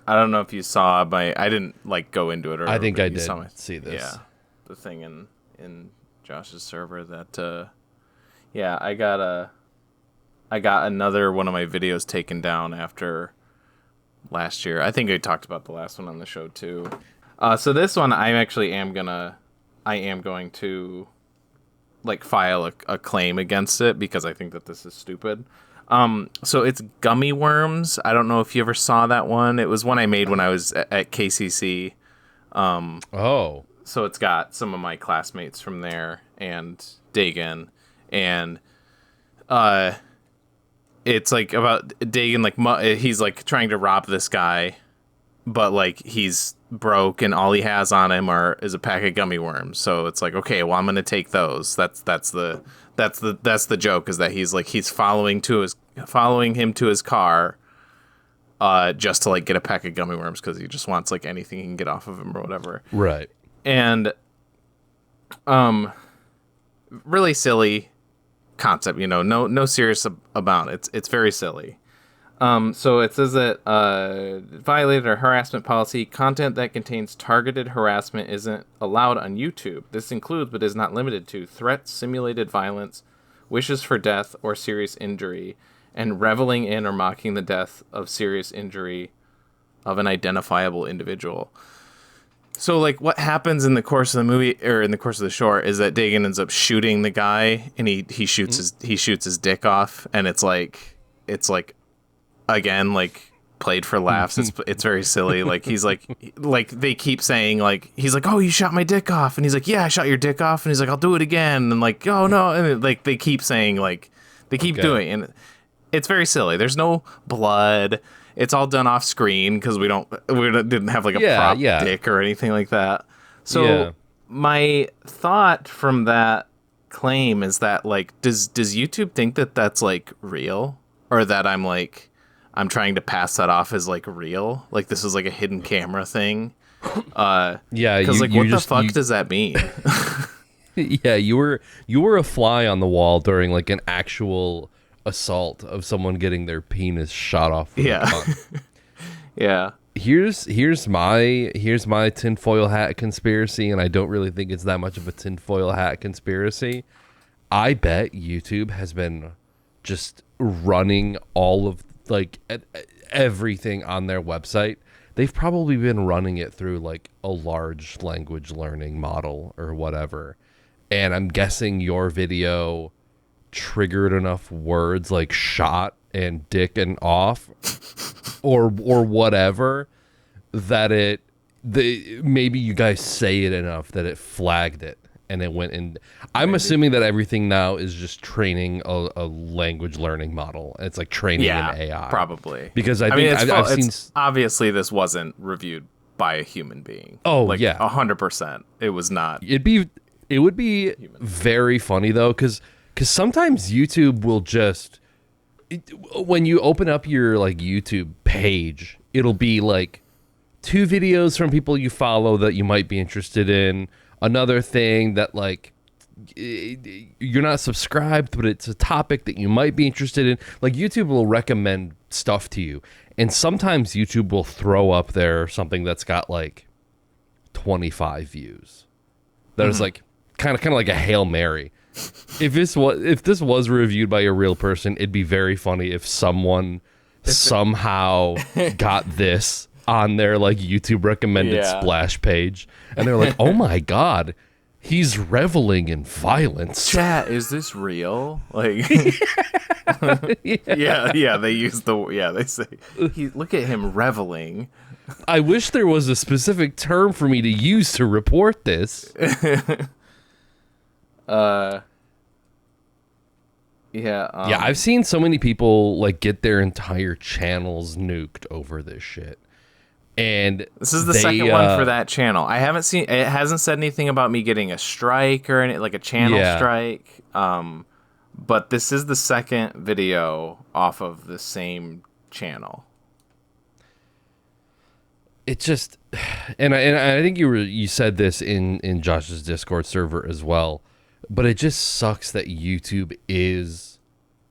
I don't know if you saw I didn't like go into it. Or I think I you did saw see this. Yeah, the thing in Josh's server that. Yeah, I got another one of my videos taken down after last year. I think I talked about the last one on the show too. So this one I am going to like file a claim against it because I think that this is stupid. So it's gummy worms. I don't know if you ever saw that one. It was one I made when I was at KCC. Oh. So it's got some of my classmates from there and Dagan, and it's like about Dagan, like he's like trying to rob this guy, but like he's broke and all he has on him is a pack of gummy worms. So it's like, okay, well, I'm gonna take those. That's the joke, is that he's following him to his car, just to like get a pack of gummy worms because he just wants like anything he can get off of him or whatever. Right. And really silly concept, no serious about it. It's very silly. So it says that violated our harassment policy. Content that contains targeted harassment isn't allowed on YouTube. This includes, but is not limited to, threats, simulated violence, wishes for death or serious injury, and reveling in or mocking the death of serious injury of an identifiable individual. So, like, what happens in the course of the movie, or in the course of the short, is that Dagan ends up shooting the guy, and he shoots his dick off, and it's like again, like, played for laughs. It's very silly. Like, he's like they keep saying, like, he's like, oh, you shot my dick off, and he's like, yeah, I shot your dick off, and he's like, I'll do it again, and like, oh no, and like they keep saying, like, they keep doing, and it's very silly. There's no blood. It's all done off screen because we didn't have like a prop dick or anything like that. So my thought from that claim is that, like, does YouTube think that that's like real, or that I'm trying to pass that off as like real, like this is like a hidden camera thing? Because like, what the fuck does that mean? Yeah, you were a fly on the wall during like an actual assault of someone getting their penis shot off with a gun. Yeah. Here's my tinfoil hat conspiracy, and I don't really think it's that much of a tinfoil hat conspiracy. I bet YouTube has been just running all of like everything on their website. They've probably been running it through like a large language learning model or whatever. And I'm guessing your video triggered enough words like shot and dick and off or whatever that maybe you guys say it enough that it flagged it and it went in. I'm assuming that everything now is just training a language learning model. It's like training an AI. Probably. Because I think I've seen obviously this wasn't reviewed by a human being. Oh, like, yeah. 100%. It was not. It would be very funny though, because sometimes YouTube will just, when you open up your like YouTube page, it'll be like 2 videos from people you follow that you might be interested in, another thing that like you're not subscribed, but it's a topic that you might be interested in. Like, YouTube will recommend stuff to you, and sometimes YouTube will throw up there something that's got like 25 views. That is like kind of like a Hail Mary. If this was reviewed by a real person, it'd be very funny if someone somehow got this on their like YouTube recommended splash page, and they're like, "Oh my god, he's reveling in violence." Chat, is this real? Like, yeah. They use they say, "Look at him reveling." I wish there was a specific term for me to use to report this. I've seen so many people like get their entire channels nuked over this shit. And this is the second one for that channel. I haven't seen it. Hasn't said anything about me getting a strike or any, like a channel strike. But this is the second video off of the same channel. It just, and I think you said this in Josh's Discord server as well, but it just sucks that YouTube is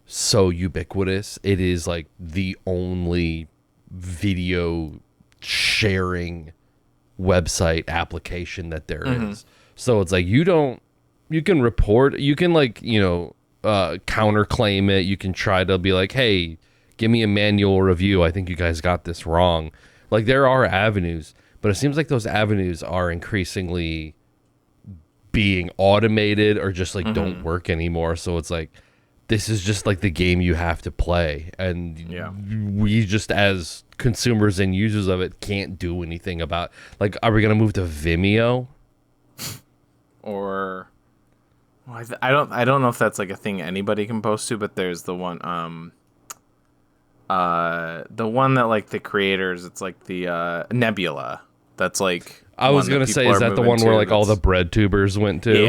so ubiquitous. It is like the only video sharing website application that there is. So it's like you can report, you can like, counterclaim it. You can try to be like, hey, give me a manual review. I think you guys got this wrong. Like there are avenues, but it seems like those avenues are increasingly being automated or just like don't work anymore. So it's like, this is just like the game you have to play. And we just as consumers and users of it can't do anything about, like, are we going to move to Vimeo? Or I don't know if that's like a thing anybody can post to, but there's the one the one that like the creators, it's like the Nebula. That's like I was gonna say, is that the one where like all the bread tubers went to?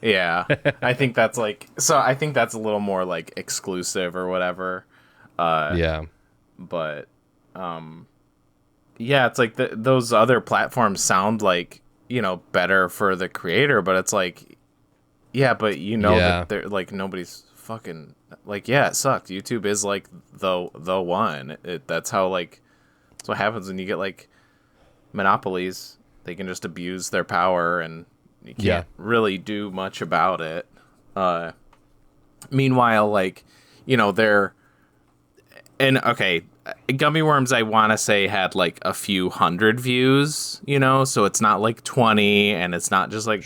Yeah. I think that's like, so I think that's a little more like exclusive or whatever. But yeah, it's like those other platforms sound like, better for the creator, but it's like, yeah, but that they're like, nobody's fucking like, yeah, it sucked. YouTube is like the one. That's how, like, that's what happens when you get like monopolies. They can just abuse their power and you can't really do much about it. Meanwhile, like, they're, and okay, Gummy Worms, I want to say, had like a few hundred views, so it's not like 20, and it's not just like,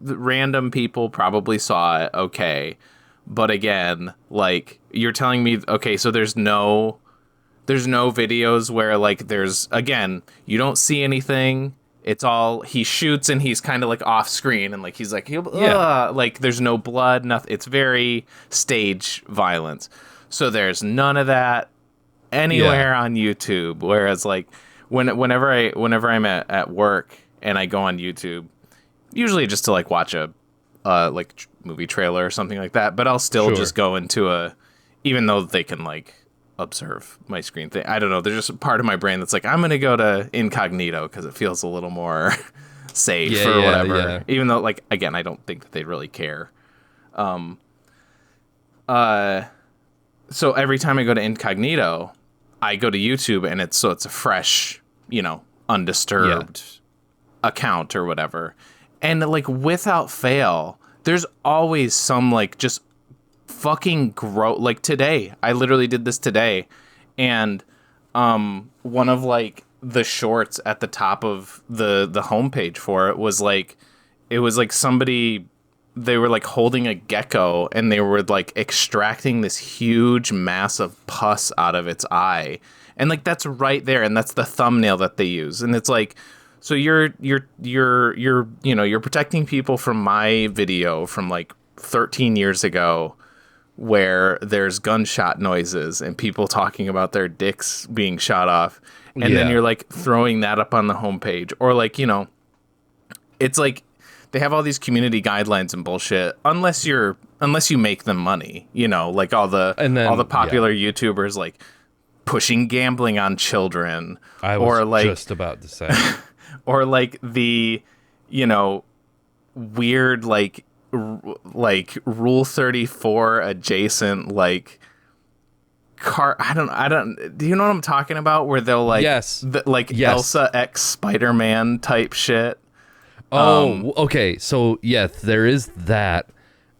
random people probably saw it, okay. But again, like, you're telling me, okay, so there's no videos where, like, again, you don't see anything. It's all, he shoots and he's kind of like off screen and like, he's like, like, there's no blood, nothing. It's very stage violence. So there's none of that anywhere on YouTube. Whereas like whenever I'm at work and I go on YouTube, usually just to like watch a like movie trailer or something like that, but I'll still just go into even though they can like observe my screen thing. I don't know. There's just a part of my brain that's like, I'm going to go to incognito because it feels a little more safe or whatever. Yeah. Even though, like, again, I don't think that they really care. So every time I go to incognito, I go to YouTube and it's a fresh, undisturbed account or whatever. And like without fail, there's always some like just fucking like today. I literally did this today. And one of like the shorts at the top of the homepage for it was like somebody, they were like holding a gecko and they were like extracting this huge mass of pus out of its eye. And like that's right there, and that's the thumbnail that they use. And it's like, so you're protecting people from my video from like 13 years ago where there's gunshot noises and people talking about their dicks being shot off. And then you're like throwing that up on the homepage, or like, it's like they have all these community guidelines and bullshit unless you make them money, like all the popular YouTubers like pushing gambling on children. I was just about to say. Or like the, weird like Rule 34 adjacent like I don't. Do you know what I'm talking about? Where they'll like Elsa X Spider-Man type shit. Oh, okay. So yes, there is that,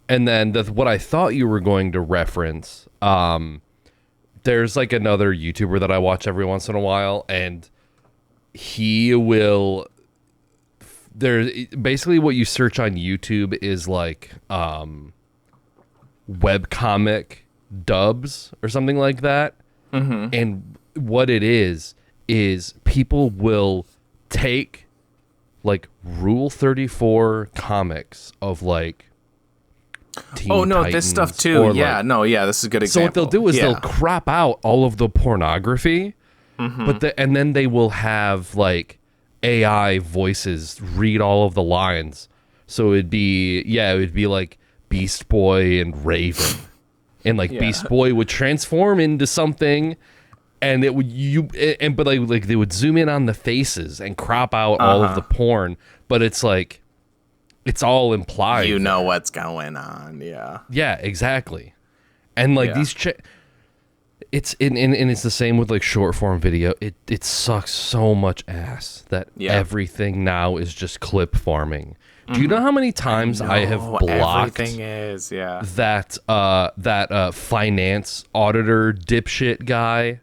and then what I thought you were going to reference. There's like another YouTuber that I watch every once in a while, and he will. There's basically what you search on YouTube is like webcomic dubs or something like that. Mm-hmm. And what it is people will take like Rule 34 comics of like Teen Titans, this stuff too. This is a good example. So what they'll do is they'll crop out all of the pornography, and then they will have like AI voices read all of the lines. So it'd be like Beast Boy and Raven. And like Beast Boy would transform into something, and it would but they would zoom in on the faces and crop out all of the porn, but it's like it's all implied. You know what's going on, yeah. Yeah, exactly. And like these it's and it's the same with like short form video. It sucks so much ass that everything now is just clip farming. Do you know how many times I have blocked everything is, that finance auditor dipshit guy?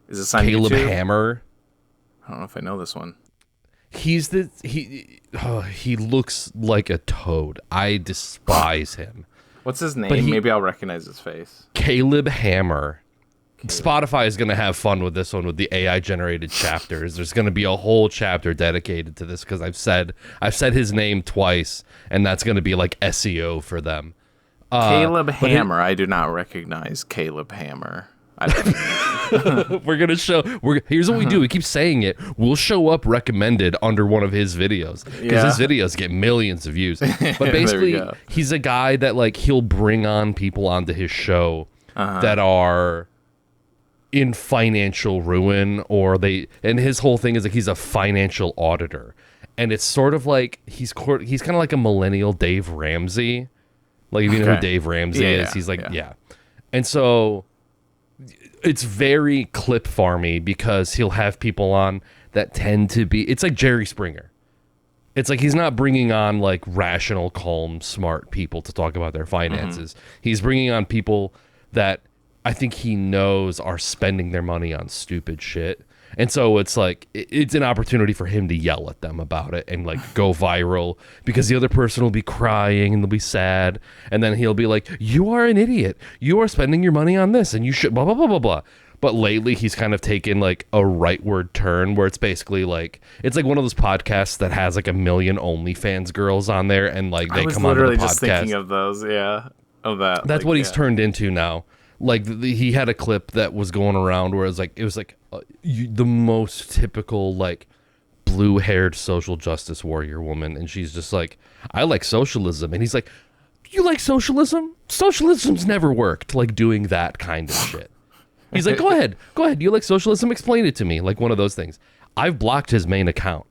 Is this on Caleb YouTube? Hammer? I don't know if I know this one. He looks like a toad. I despise him. What's his name? Maybe I'll recognize his face. Caleb Hammer. Spotify is going to have fun with this one with the AI generated chapters. There's going to be a whole chapter dedicated to this because I've said his name twice, and that's going to be like SEO for them. Caleb Hammer. I do not recognize Caleb Hammer. We're gonna show. Here's what we do. We keep saying it. We'll show up recommended under one of his videos because his videos get millions of views. But basically, he's a guy that like he'll bring on people onto his show that are in financial ruin, or and his whole thing is like he's a financial auditor, and it's sort of like he's kind of like a millennial Dave Ramsey. Like if you know who Dave Ramsey is, he's like and so. It's very clip farmy because he'll have people on that tend to be... It's like Jerry Springer. It's like he's not bringing on like rational, calm, smart people to talk about their finances. He's bringing on people that I think he knows are spending their money on stupid shit. And so it's like, it's an opportunity for him to yell at them about it and like go viral because the other person will be crying and they'll be sad. And then he'll be like, you are an idiot. You are spending your money on this and you should blah, blah, blah, blah, blah. But lately he's kind of taken like a rightward turn where it's basically like, it's like one of those podcasts that has like 1 million OnlyFans girls on there. And like they come on the podcast. I was literally just thinking of those. Yeah. Of that. That's like, what he's turned into now. Like he had a clip that was going around where it was like the most typical like blue-haired social justice warrior woman, and she's just like, I like socialism, and he's like, you like socialism? Socialism's never worked. Like doing that kind of shit. He's like, go ahead. You like socialism? Explain it to me. Like one of those things. I've blocked his main account,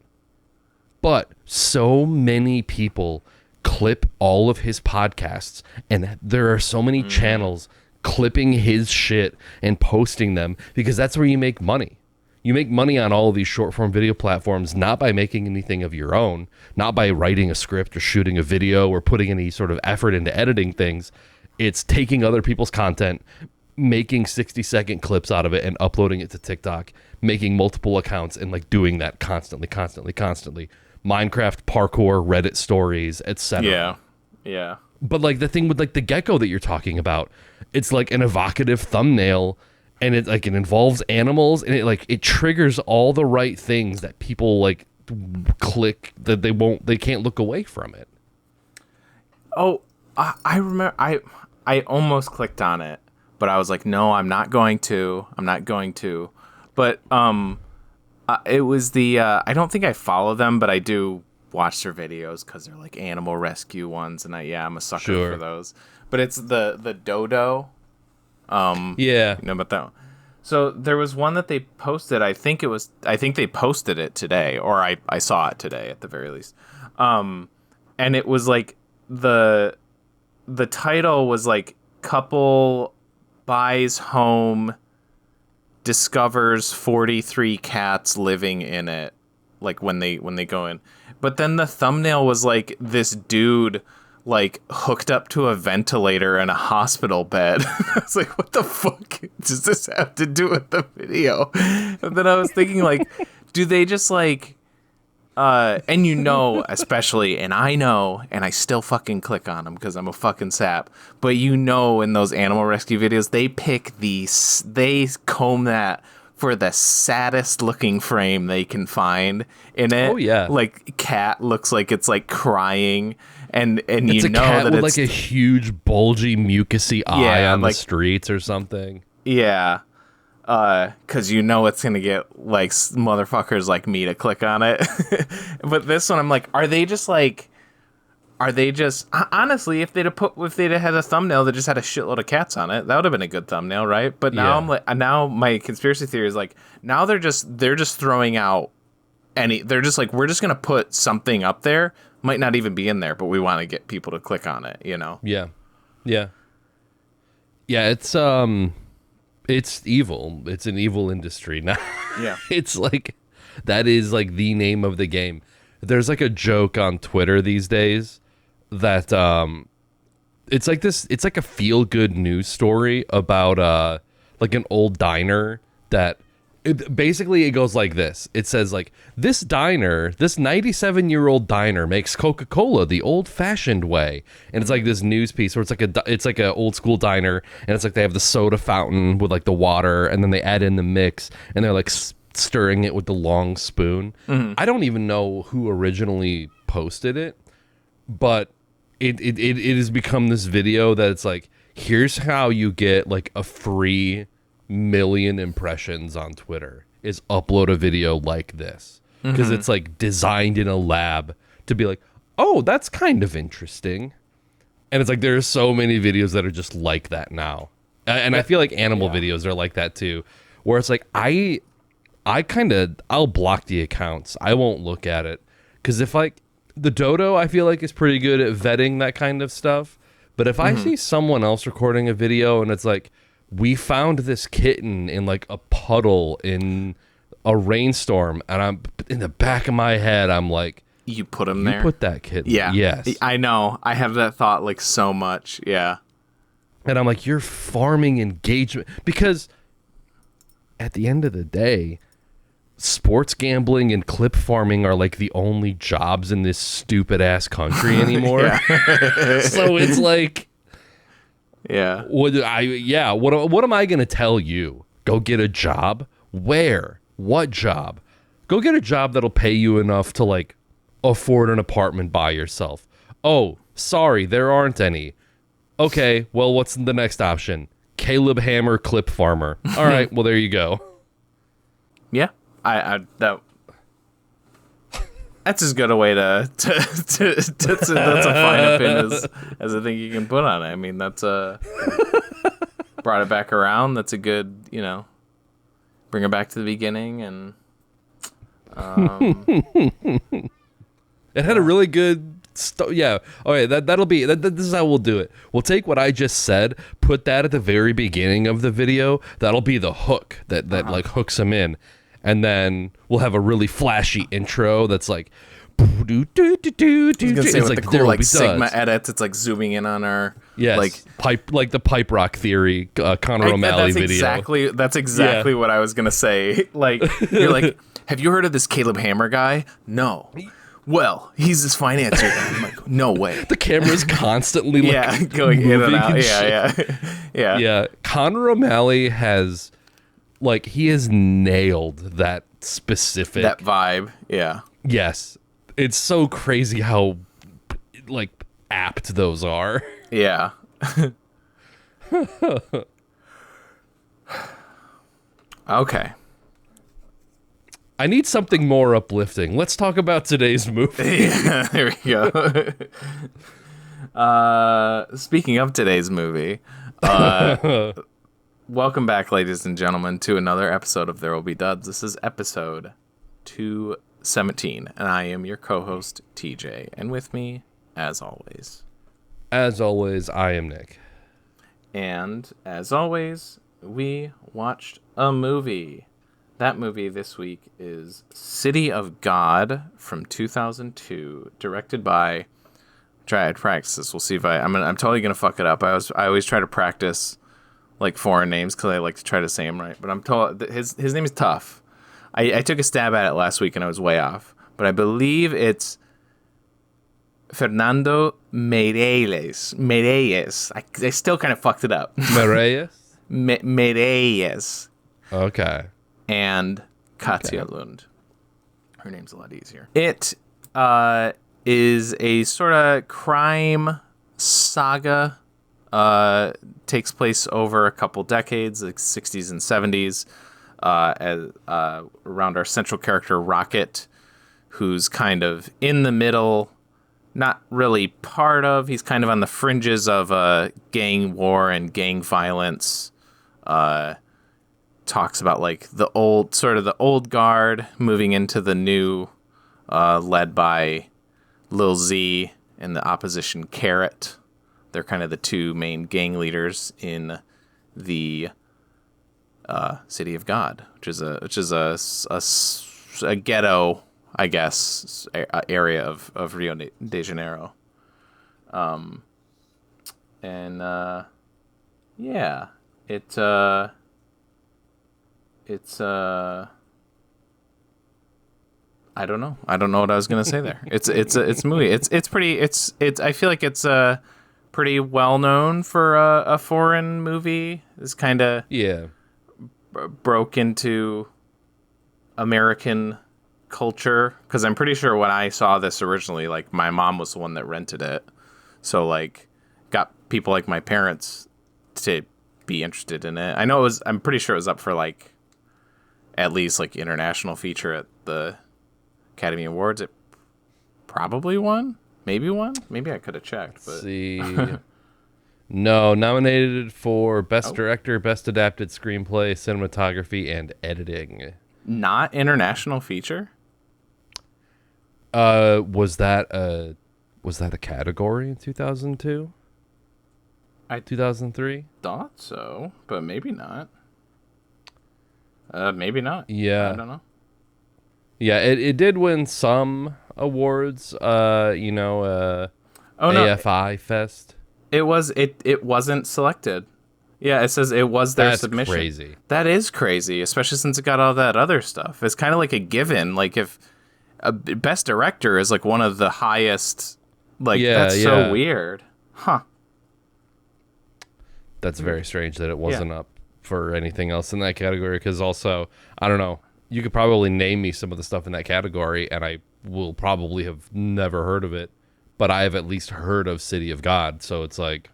but so many people clip all of his podcasts, and there are so many channels clipping his shit and posting them because that's where you make money. You make money on all of these short form video platforms, not by making anything of your own, not by writing a script or shooting a video or putting any sort of effort into editing things. It's taking other people's content, making 60-second clips out of it and uploading it to TikTok, making multiple accounts and like doing that constantly. Minecraft parkour, Reddit stories, etc. Yeah. But like the thing with like the gecko that you're talking about, it's like an evocative thumbnail and it involves animals and it triggers all the right things that people like click that they can't look away from it. Oh, I remember I almost clicked on it, but I was like, no, I'm not going to. But it was the I don't think I follow them, but I do watch their videos because they're like animal rescue ones, and I'm a sucker for those. But it's the dodo. You know about that one. So there was one that they posted. I think they posted it today, or I saw it today at the very least. And it was like the title was like couple buys home, discovers 43 cats living in it, like when they go in. But then the thumbnail was like this dude like hooked up to a ventilator in a hospital bed. I was like, what the fuck does this have to do with the video? And then I was thinking like, do they just like, and especially, and I know, and I still fucking click on them because I'm a fucking sap, but in those animal rescue videos, they comb that for the saddest looking frame they can find in it. Oh yeah. Like cat looks like it's like crying. And it's a cat with like a huge bulgy mucousy eye on like, the streets or something. Yeah. Because it's going to get like motherfuckers like me to click on it. But this one, I'm like, are they just honestly, if they'd had a thumbnail that just had a shitload of cats on it, that would have been a good thumbnail, right? But now I'm like, now my conspiracy theory is like, now they're just throwing out they're just like, we're just going to put something up there. Might not even be in there, but we want to get people to click on it, Yeah. It's It's evil. It's an evil industry now. Yeah. It's like that is like the name of the game. There's like a joke on Twitter these days that it's like this. It's like a feel good news story about like an old diner that. Basically, it goes like this. It says, like, this 97-year-old diner makes Coca-Cola the old-fashioned way. And it's like this news piece where it's like a old-school diner, and it's like they have the soda fountain with, like, the water, and then they add in the mix, and they're, like, stirring it with the long spoon. Mm-hmm. I don't even know who originally posted it, but it has become this video that it's like, here's how you get, like, a free million impressions on Twitter is upload a video like this, because it's like designed in a lab to be like, oh, that's kind of interesting. And it's like there's so many videos that are just like that now, and I feel like animal videos are like that too, where it's like I'll block the accounts. I won't look at it, because if like the dodo, I feel like is pretty good at vetting that kind of stuff, but if I see someone else recording a video and it's like, we found this kitten in like a puddle in a rainstorm, and I'm in the back of my head, I'm like, you put him there? You put that kitten. Yeah. Yes. I know. I have that thought like so much. Yeah. And I'm like, you're farming engagement, because at the end of the day, sports gambling and clip farming are like the only jobs in this stupid ass country anymore. So it's like, yeah. What am I going to tell you? Go get a job? Where? What job? Go get a job that'll pay you enough to like afford an apartment by yourself. Oh, sorry, there aren't any. Okay, well, what's the next option? Caleb Hammer clip farmer. All right, well, there you go. Yeah. That's as good a way that's a fine opinion as I think you can put on it. I mean, that's brought it back around. That's a good, bring it back to the beginning. And it had a really good yeah. Okay, that'll be this is how we'll do it. We'll take what I just said, put that at the very beginning of the video. That'll be the hook that like hooks them in. And then we'll have a really flashy intro that's like, it's like the cool like Sigma edits. It's like zooming in on our like the pipe rock theory Conor O'Malley video. That's exactly what I was gonna say. Like you're like, have you heard of this Caleb Hammer guy? No. Well, he's this financer. I'm like, no way. The camera's constantly like going in and out. Yeah. Conor O'Malley has. Like, he has nailed that specific... That vibe, yeah. Yes. It's so crazy how, like, apt those are. Yeah. Okay. I need something more uplifting. Let's talk about today's movie. Yeah, there we go. Speaking of today's movie... Welcome back, ladies and gentlemen, to another episode of ThereWillBeDuds. This is episode 217, and I am your co-host, TJ. And with me, as always, I am Nick. And, as always, we watched a movie. That movie this week is City of God from 2002, directed by... Try to practice this. We'll see if I'm totally going to fuck it up. I always try to practice... like foreign names because I like to try to say them right, but I'm told his name is tough. I took a stab at it last week and I was way off, but I believe it's Fernando Meirelles. I still kind of fucked it up. Meirelles? Meirelles. Okay. And Katja Lund. Her name's a lot easier. It is a sort of crime saga. Takes place over a couple decades, like 60s and 70s, around our central character, Rocket, who's kind of in the middle, not really part of, he's kind of on the fringes of gang war and gang violence. Talks about like the old guard moving into the new, led by Lil Z and the opposition Carrot. They're kind of the two main gang leaders in the City of God, which is a ghetto, I guess, area of Rio de Janeiro. Yeah, it's I don't know. I don't know what I was gonna say there. It's a movie. It's pretty. I feel like it's pretty well known for a foreign movie. It's kind of broke into American culture, because I'm pretty sure when I saw this originally, like, my mom was the one that rented it, so like got people like my parents to be interested in it. I'm pretty sure it was up for like at least like international feature at the Academy Awards. It probably won. Maybe I could have checked. But let's see. No, nominated for Best Director, Best Adapted Screenplay, Cinematography, and Editing. Not international feature? Was that a category in 2002? 2003? Thought so, but maybe not. Maybe not. Yeah. I don't know. Yeah, it did win some awards, AFI Fest. It wasn't selected. Yeah, it says it was their submission. That's crazy. That is crazy, especially since it got all that other stuff. It's kind of like a given. Like, if a Best Director is like one of the highest, like, that's so weird. Huh. That's very strange that it wasn't up for anything else in that category, because also, I don't know, you could probably name me some of the stuff in that category, and I will probably have never heard of it, but I have at least heard of City of God, so it's like,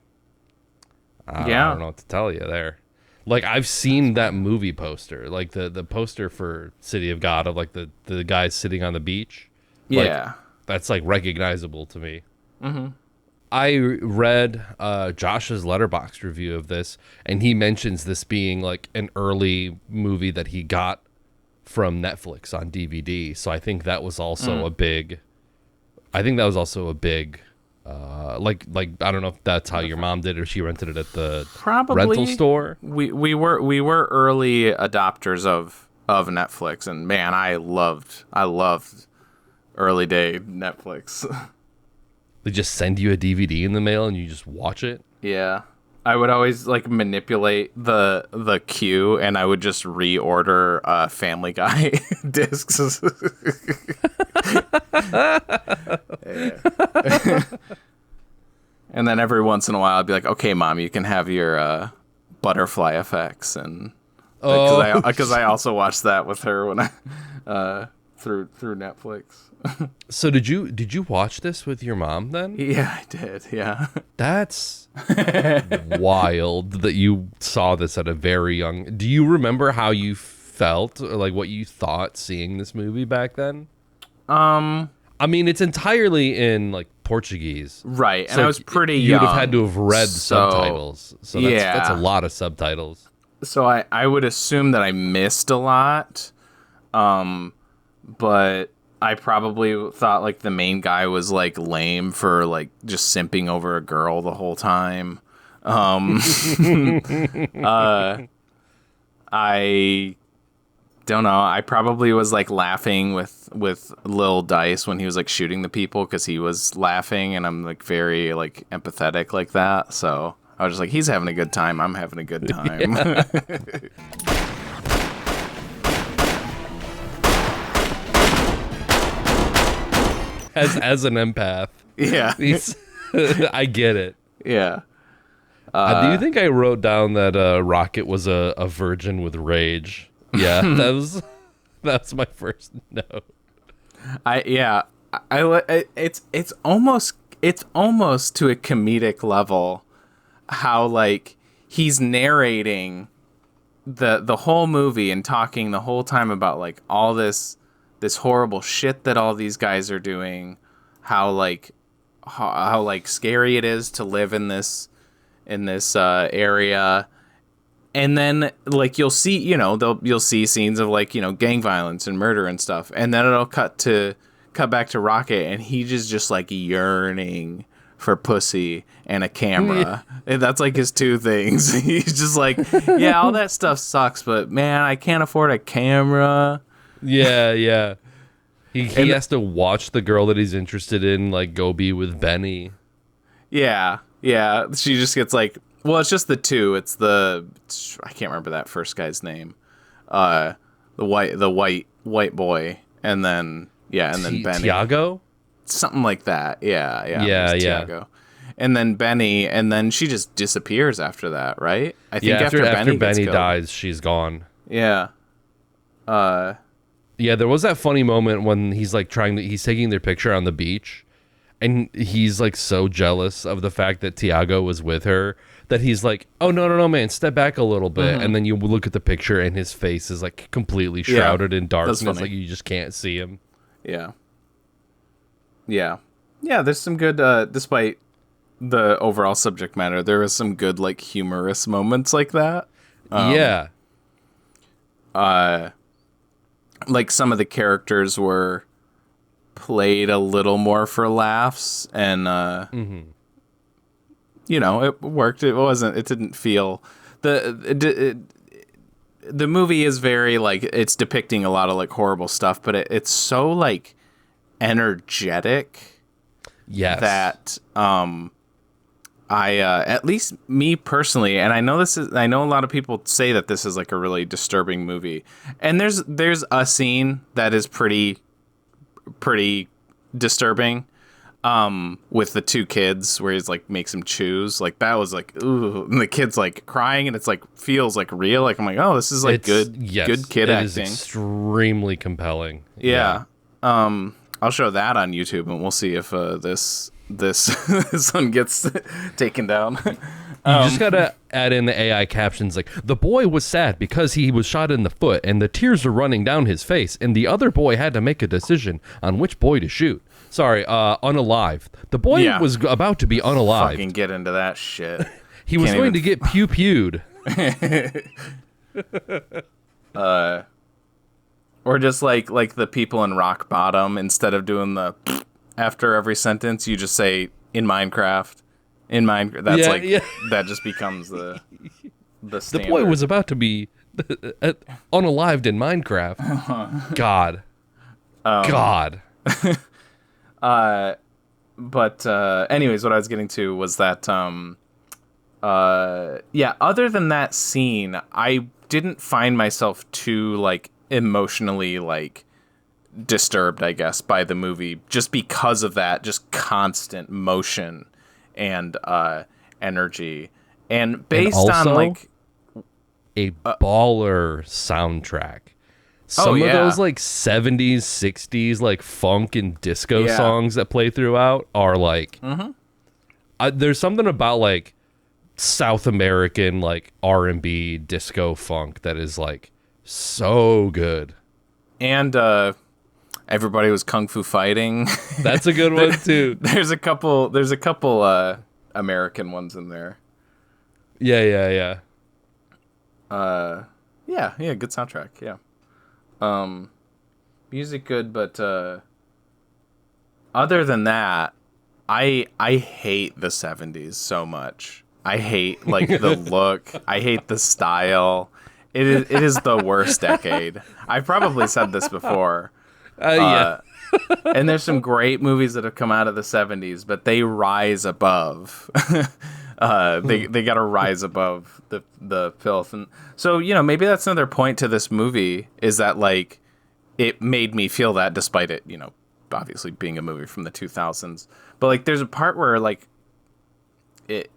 I don't know what to tell you there. Like, I've seen that movie poster, like the poster for City of God of like the guys sitting on the beach. Yeah. Like, that's like recognizable to me. Mm-hmm. I read Josh's Letterboxd review of this, and he mentions this being like an early movie that he got from Netflix on DVD. So I think that was also a big. I think that was also a big. Like I don't know if that's how your mom did it, or she rented it at the rental store. We were early adopters of Netflix, and man, I loved early day Netflix. They just send you a DVD in the mail and you just watch it? Yeah. I would always like manipulate the queue, and I would just reorder Family Guy discs. And then every once in a while I'd be like, okay, Mom, you can have your butterfly effects, and because I also watched that with her when I through Netflix. So did you watch this with your mom then? Yeah, I did. Yeah. That's wild that you saw this at a very young. Do you remember how you felt, or like what you thought seeing this movie back then? I mean, it's entirely in like Portuguese. Right. And so I was pretty young. You'd have had to have read subtitles. So that's a lot of subtitles. So I would assume that I missed a lot. But I probably thought like the main guy was like lame for like just simping over a girl the whole time. I don't know. I probably was like laughing with Lil Dice when he was like shooting the people, because he was laughing, and I'm like very like empathetic like that. So I was just like, he's having a good time, I'm having a good time. Yeah. As an empath, yeah, I get it. Yeah. Do you think I wrote down that Rocket was a virgin with rage? Yeah, that's my first note. It's almost to a comedic level how like he's narrating the whole movie and talking the whole time about like all this horrible shit that all these guys are doing, how scary it is to live in this area. And then like you'll see, you'll see scenes of like, gang violence and murder and stuff, and then it'll cut back to Rocket, and he just like yearning for pussy and a camera. And that's like his two things. He's just like, yeah, all that stuff sucks, but man, I can't afford a camera. Yeah. He has to watch the girl that he's interested in like go be with Benny. Yeah. She just gets like, well, it's just the two. I can't remember that first guy's name. The white boy, and then Benny. Tiago? Something like that. Yeah. Tiago. And then Benny, and then she just disappears after that, right? I think after Benny dies, she's gone. Yeah. Yeah, there was that funny moment when he's like he's taking their picture on the beach, and he's like so jealous of the fact that Tiago was with her that he's like, oh, no, man, step back a little bit. Mm-hmm. And then you look at the picture and his face is like completely shrouded in darkness. Like you just can't see him. Yeah. There's some good, despite the overall subject matter, there was some good like humorous moments like that. Like some of the characters were played a little more for laughs, and it worked. It didn't feel the movie is very like, it's depicting a lot of like horrible stuff, but it's so like energetic. Yes. That I at least me personally, and I know a lot of people say that this is like a really disturbing movie, and there's a scene that is pretty disturbing, with the two kids where he's like makes him choose, like that was like, ooh, and the kid's like crying, and it's like feels like real, like I'm like, oh, this is like good kid acting. It is extremely compelling. Yeah. I'll show that on YouTube, and we'll see if this one gets taken down. You just gotta add in the AI captions like, the boy was sad because he was shot in the foot and the tears are running down his face, and the other boy had to make a decision on which boy to shoot. Sorry, unalived. The boy was about to be unalived. Fucking get into that shit. He was going to get pew-pewed. Or just like the people in Rock Bottom, instead of doing the after every sentence, you just say in Minecraft. In Minecraft, that's that just becomes the standard. The boy was about to be unalived in Minecraft. God. But anyways, what I was getting to was that other than that scene, I didn't find myself too like emotionally like disturbed, I guess, by the movie, just because of that just constant motion and energy, and based on like a baller soundtrack. Some of those like 70s, 60s like funk and disco songs that play throughout are like there's something about like South American like R&B disco funk that is like so good. And everybody was kung fu fighting. That's a good one too. There's a couple American ones in there. Yeah. Good soundtrack. Yeah. Music good, but other than that, I hate the 70s so much. I hate like the look. I hate the style. It is the worst decade. I've probably said this before. And there's some great movies that have come out of the 70s, but they rise above. They got to rise above the filth. And so, maybe that's another point to this movie, is that like it made me feel that, despite it, obviously being a movie from the 2000s. But like there's a part where like it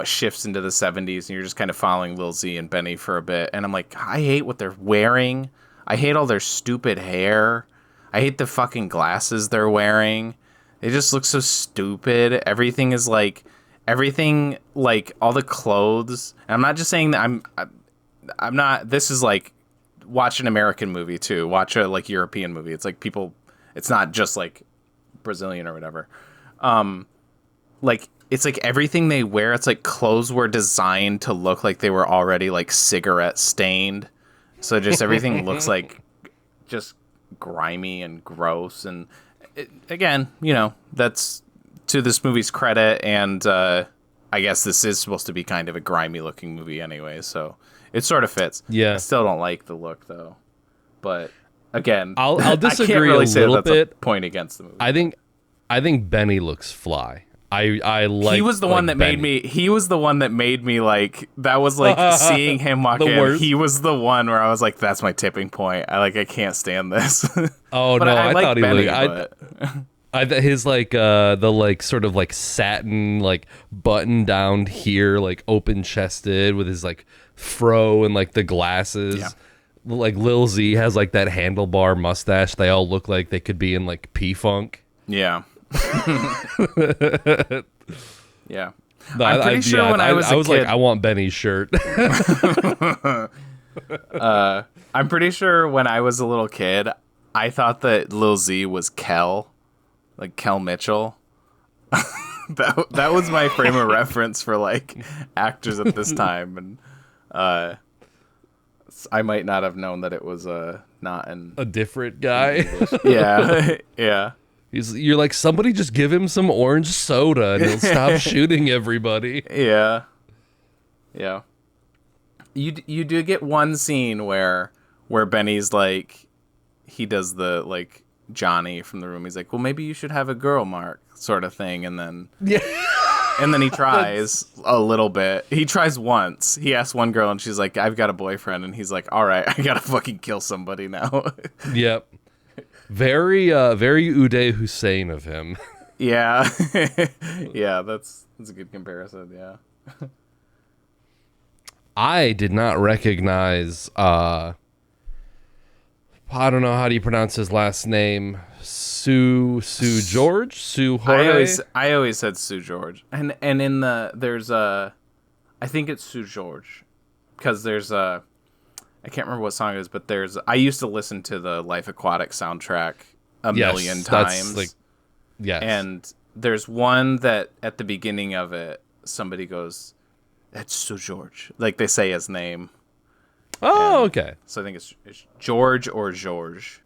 shifts into the 70s, and you're just kind of following Lil Z and Benny for a bit, and I'm like, I hate what they're wearing. I hate all their stupid hair. I hate the fucking glasses they're wearing. They just look so stupid. Everything, like all the clothes. And I'm not just saying that I'm not, this is like, watch an American movie too. Watch a like European movie. It's like people, it's not just like Brazilian or whatever. Like it's like everything they wear, it's like clothes were designed to look like they were already like cigarette stained. So just everything looks like just grimy and gross. And again, that's to this movie's credit, and I guess this is supposed to be kind of a grimy looking movie anyway, so it sort of fits. Yeah. I still don't like the look though, but again, I'll disagree I can't really a say little that's bit. a point against the movie. I think Benny looks fly. I like. He was the one that made me. He was the one that made me like. That was like seeing him walk in. Worst. He was the one where I was like, "That's my tipping point." I can't stand this. Oh but no, I like thought he Benny, looked. but... His like the like sort of like satin like button down here, like open chested with his like fro and like the glasses. Yeah. Like Lil Z has like that handlebar mustache. They all look like they could be in like P-Funk. Yeah. Yeah. No, I'm pretty sure when I was a kid, like, I want Benny's shirt. I'm pretty sure when I was a little kid, I thought that Lil Z was Kel, like Kel Mitchell. that was my frame of reference for like actors at this time, and I might not have known that it was not a different guy. Yeah, yeah. You're like, somebody just give him some orange soda and he'll stop shooting everybody. Yeah. Yeah. You do get one scene where Benny's like, he does the like Johnny from The Room. He's like, well, maybe you should have a girl, Mark, sort of thing. And then and then he tries a little bit. He tries once. He asks one girl and she's like, I've got a boyfriend. And he's like, all right, I gotta fucking kill somebody now. Yep. Very Uday Hussein of him. Yeah. Yeah, that's a good comparison, yeah. I did not recognize I don't know how do you pronounce his last name. Sue George? Sue Jorge? I always said Sue George. And in there's I think it's Sue George. Because there's I can't remember what song it is, but I used to listen to the Life Aquatic soundtrack a million times. Like, yes. And there's one that at the beginning of it, somebody goes, "That's Sue George." Like they say his name. Oh, okay. So I think it's George or George.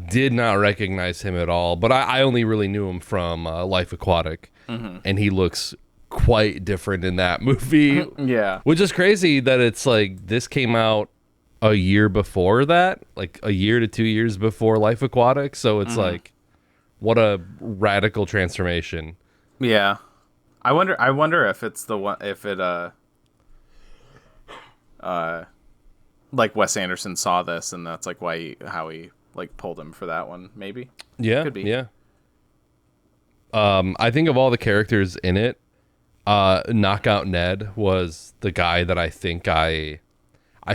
Did not recognize him at all, but I only really knew him from Life Aquatic, and he looks quite different in that movie. Yeah. Which is crazy that it's like this came out a year before that, like a year to 2 years before Life Aquatic. So it's like, what a radical transformation. Yeah. I wonder if it's the one, if it, like Wes Anderson saw this and that's like how he like pulled him for that one. Maybe. Yeah. Could be. Yeah. I think of all the characters in it, Knockout Ned was the guy that I think I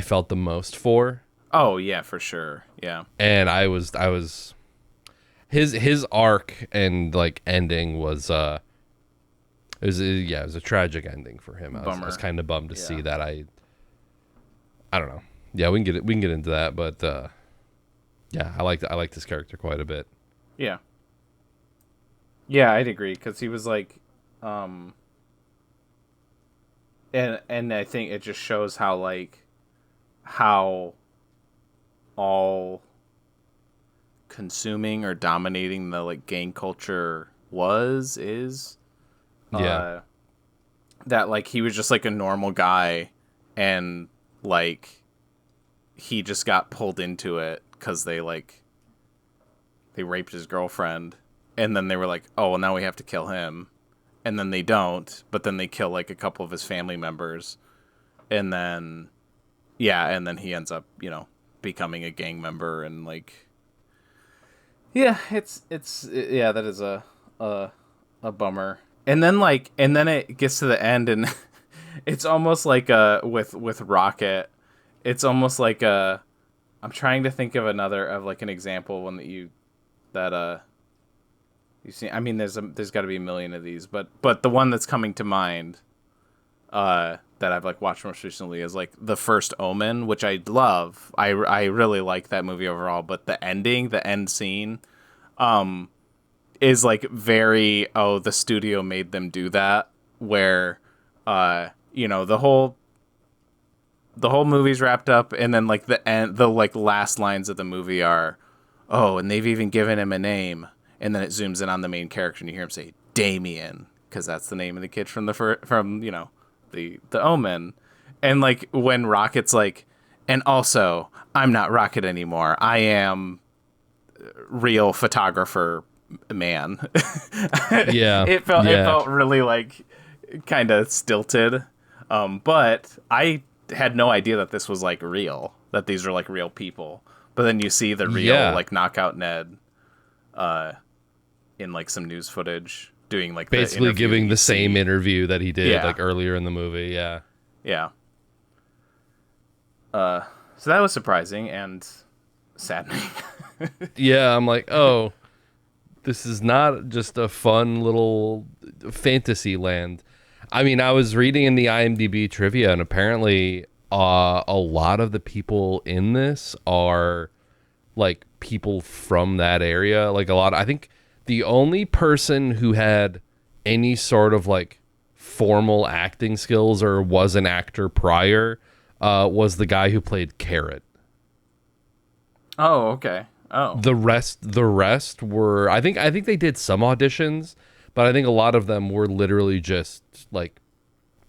felt the most for. Oh yeah, for sure. Yeah. And I was his arc and like ending was it was a tragic ending for him. I was kind of bummed to see that. I don't know. Yeah, we can get into that, but yeah, I like this character quite a bit. Yeah. Yeah, I'd agree because he was like and I think it just shows how all consuming or dominating the like gang culture is that like he was just like a normal guy and like he just got pulled into it because they raped his girlfriend and then they were like, oh well, now we have to kill him. And then they don't, but then they kill like a couple of his family members. And then, and then he ends up, becoming a gang member and like, that is a bummer. And then it gets to the end and it's almost like with Rocket, it's almost like I'm trying to think of an example one that you see. I mean, there's got to be a million of these, but the one that's coming to mind, that I've like watched most recently is like The First Omen, which I love. I really like that movie overall, but the end scene, is like very the studio made them do that, where the whole movie's wrapped up, and then like the like last lines of the movie are, oh, and they've even given him a name. And then it zooms in on the main character and you hear him say, Damien, because that's the name of the kid from the Omen. And like when Rocket's like, and also I'm not Rocket anymore, I am real photographer man. It felt really like kind of stilted, but I had no idea that this was like real, that these are like real people. But then you see the real like Knockout Ned in like some news footage doing like basically giving the same interview that he did like earlier in the movie. Yeah. So that was surprising and saddening. Yeah, I'm like, oh, this is not just a fun little fantasy land. I mean, I was reading in the IMDb trivia, and apparently a lot of the people in this are like people from that area. Like I think the only person who had any sort of like formal acting skills or was an actor prior was the guy who played Carrot. Oh, okay. Oh. The rest were I think they did some auditions, but I think a lot of them were literally just like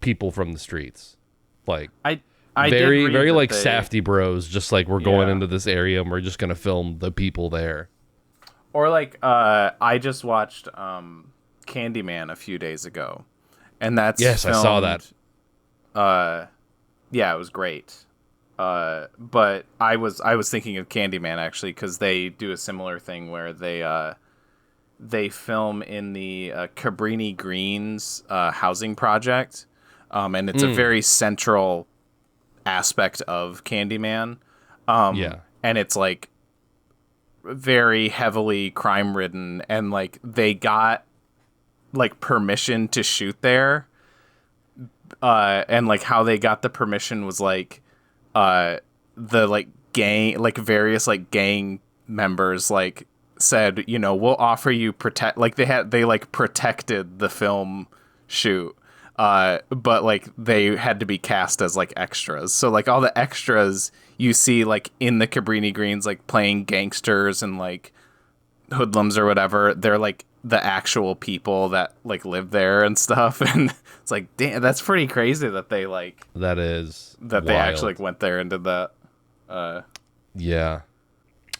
people from the streets. Like I very like Safety Bros, just like we're going into this area and we're just gonna film the people there. Or like I just watched Candyman a few days ago, and that's I saw that. Yeah, it was great. But I was thinking of Candyman actually, because they do a similar thing where they film in the Cabrini Greens housing project, and it's a very central aspect of Candyman. And it's like very heavily crime ridden, and like they got like permission to shoot there, and like how they got the permission was like the like gang, like various like gang members like said, you know, we'll offer you like they like protected the film shoot, but like they had to be cast as like extras. So like all the extras you see like in the Cabrini Greens like playing gangsters and like hoodlums or whatever, they're like the actual people that like live there and stuff. And it's like, damn, that's pretty crazy that they like they actually like went there and did that. Yeah.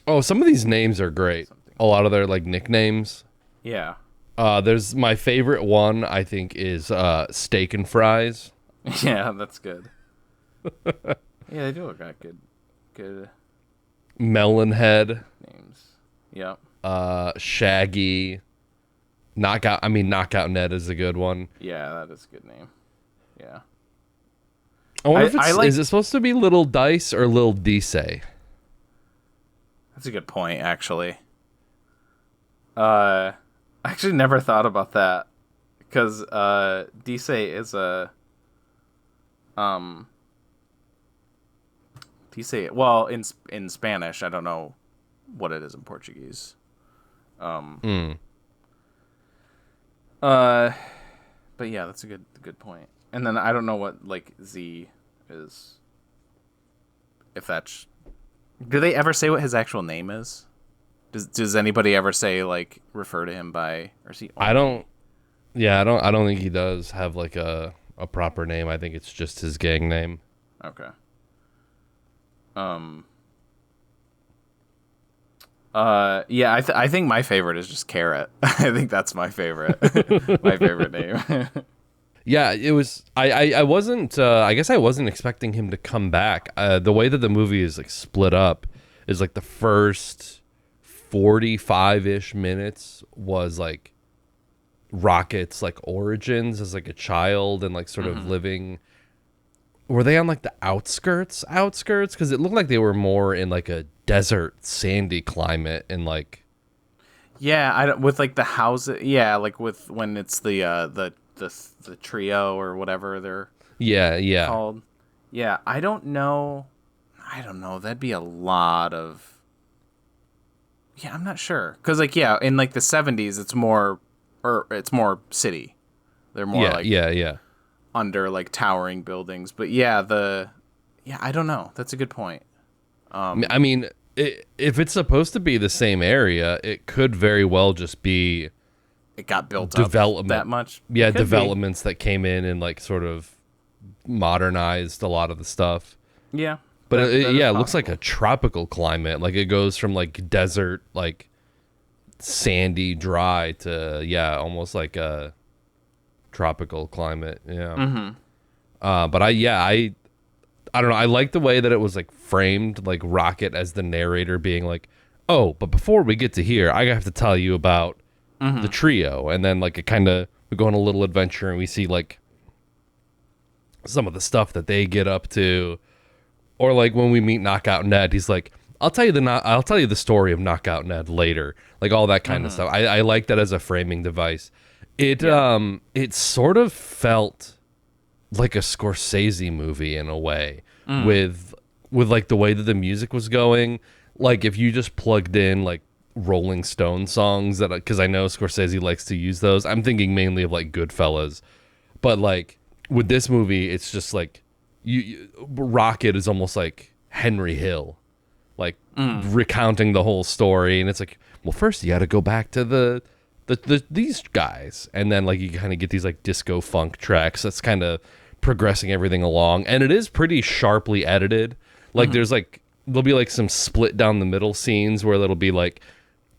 Oh, some of these names are great. A lot of their like nicknames. Yeah. There's my favorite one, I think, is Steak and Fries. Yeah, that's good. Yeah, they do look like good Melonhead names. Yeah. Shaggy. Knockout Ned is a good one. Yeah, that is a good name. Yeah. I wonder if is it supposed to be Little Dice or Little Dice? That's a good point, actually. I actually never thought about that, because Dice is a Dice. Well, in Spanish, I don't know what it is in Portuguese. But yeah, that's a good point. And then I don't know what like Z is. If that's, do they ever say what his actual name is? Does anybody ever say like refer to him by, or is he? I don't think he does have like a proper name. I think it's just his gang name. Okay. Yeah, I think my favorite is just Carrot. I think that's my favorite. My favorite name. Yeah, it was. I wasn't. I guess I wasn't expecting him to come back. The way that the movie is like split up is like the first 45-ish minutes was like Rocket's like origins as like a child and like sort of living. Were they on like the outskirts? Because it looked like they were more in like a desert, sandy climate and like. Yeah, I don't, with like the house. Yeah, like with when it's the trio or whatever they're called. Yeah, I don't know. That'd be a lot of. Yeah, I'm not sure, because like in like the 70s, it's more city. They're more under like towering buildings, but I don't know. That's a good point. I mean, if it's supposed to be the same area, it could very well just be it got built development up that much. Yeah, developments that came in and like sort of modernized a lot of the stuff. Yeah. But it looks like a tropical climate. Like it goes from like desert, like sandy, dry to almost like a tropical climate. Yeah. Mm-hmm. But I don't know. I like the way that it was like framed, like Rocket as the narrator being like, "Oh, but before we get to here, I have to tell you about the trio." And then like it kind of we go on a little adventure and we see like some of the stuff that they get up to. Or like when we meet Knockout Ned, he's like, I'll tell you the story of Knockout Ned later." Like all that kind of stuff. I like that as a framing device. It sort of felt like a Scorsese movie in a way, with like the way that the music was going. Like if you just plugged in like Rolling Stone songs, that because I know Scorsese likes to use those. I'm thinking mainly of like Goodfellas, but like with this movie, it's just like Rocket is almost like Henry Hill, like recounting the whole story, and it's like, well, first you got to go back to these guys, and then like you kind of get these like disco funk tracks that's kind of progressing everything along, and it is pretty sharply edited. Like there's like there'll be like some split down the middle scenes where it'll be like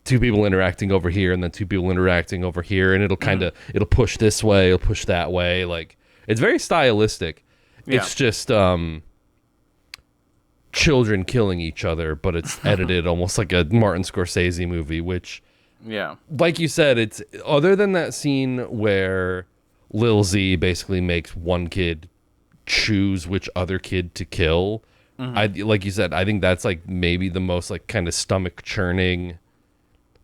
two people interacting over here and then two people interacting over here, and it'll kind of it'll push this way, it'll push that way. Like it's very stylistic. It's just children killing each other, but it's edited almost like a Martin Scorsese movie, which, like you said, it's other than that scene where Lil Z basically makes one kid choose which other kid to kill. Like you said, I think that's like maybe the most like kind of stomach churning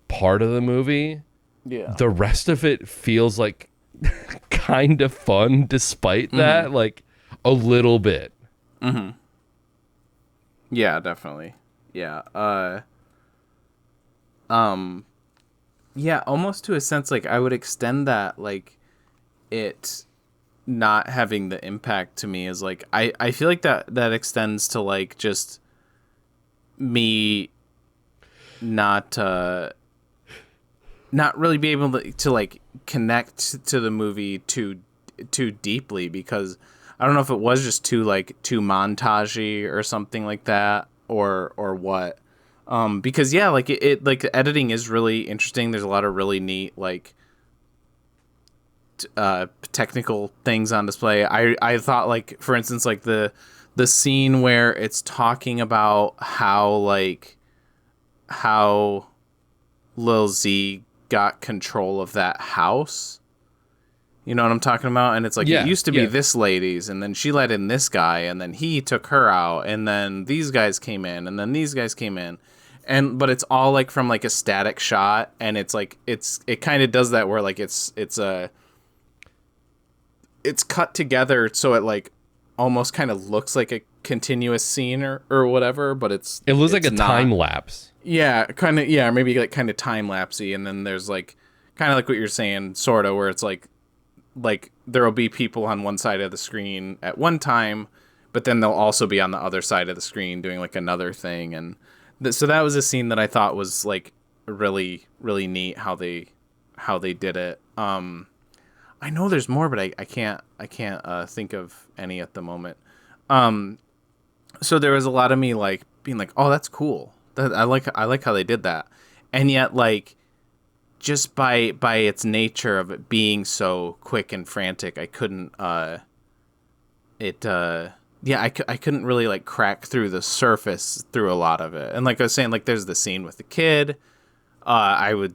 part of the movie. Yeah. The rest of it feels like kind of fun despite that. Like, a little bit. Yeah, definitely. Yeah. Yeah, almost to a sense, like, I would extend that, like, it not having the impact to me is, like, I feel like that extends to, like, just me not really be able to like, connect to the movie too deeply, because I don't know if it was just too montagey or something like that, or what. Because like it like the editing is really interesting. There's a lot of really neat like technical things on display. I thought, like, for instance, like the scene where it's talking about how Lil Z got control of that house. You know what I'm talking about? And it's like, it used to be this lady's, and then she let in this guy, and then he took her out, and then these guys came in, and then these guys came in. But it's all like from like a static shot, and it's like it kind of does that where like it's cut together so it like almost kind of looks like a continuous scene or whatever, but it looks like a time lapse. Yeah, kind of. Yeah, maybe like kind of time lapsey, and then there's like kind of like what you're saying, sort of, where it's like there will be people on one side of the screen at one time, but then they'll also be on the other side of the screen doing like another thing, and so that was a scene that I thought was like really really neat how they did it. I know there's more, but I can't think of any at the moment. So there was a lot of me like being like, oh, that's cool. I like how they did that, and yet like, just by its nature of it being so quick and frantic, I couldn't I couldn't really like crack through the surface through a lot of it. And like I was saying, like there's the scene with the kid. I would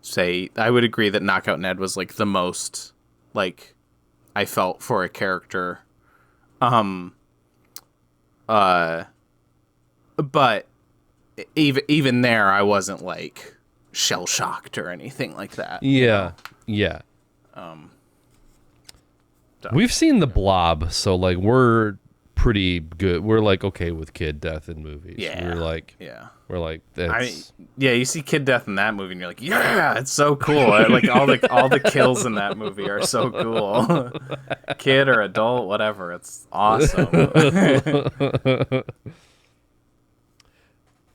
agree that Knockout Ned was like the most like I felt for a character. But even there, I wasn't like shell shocked or anything like that. Yeah, yeah. We've seen The Blob, so like we're pretty good. We're like okay with kid death in movies. Yeah, we're like that's... you see kid death in that movie, and you're like, yeah, it's so cool. Like all the kills in that movie are so cool. Kid or adult, whatever, it's awesome.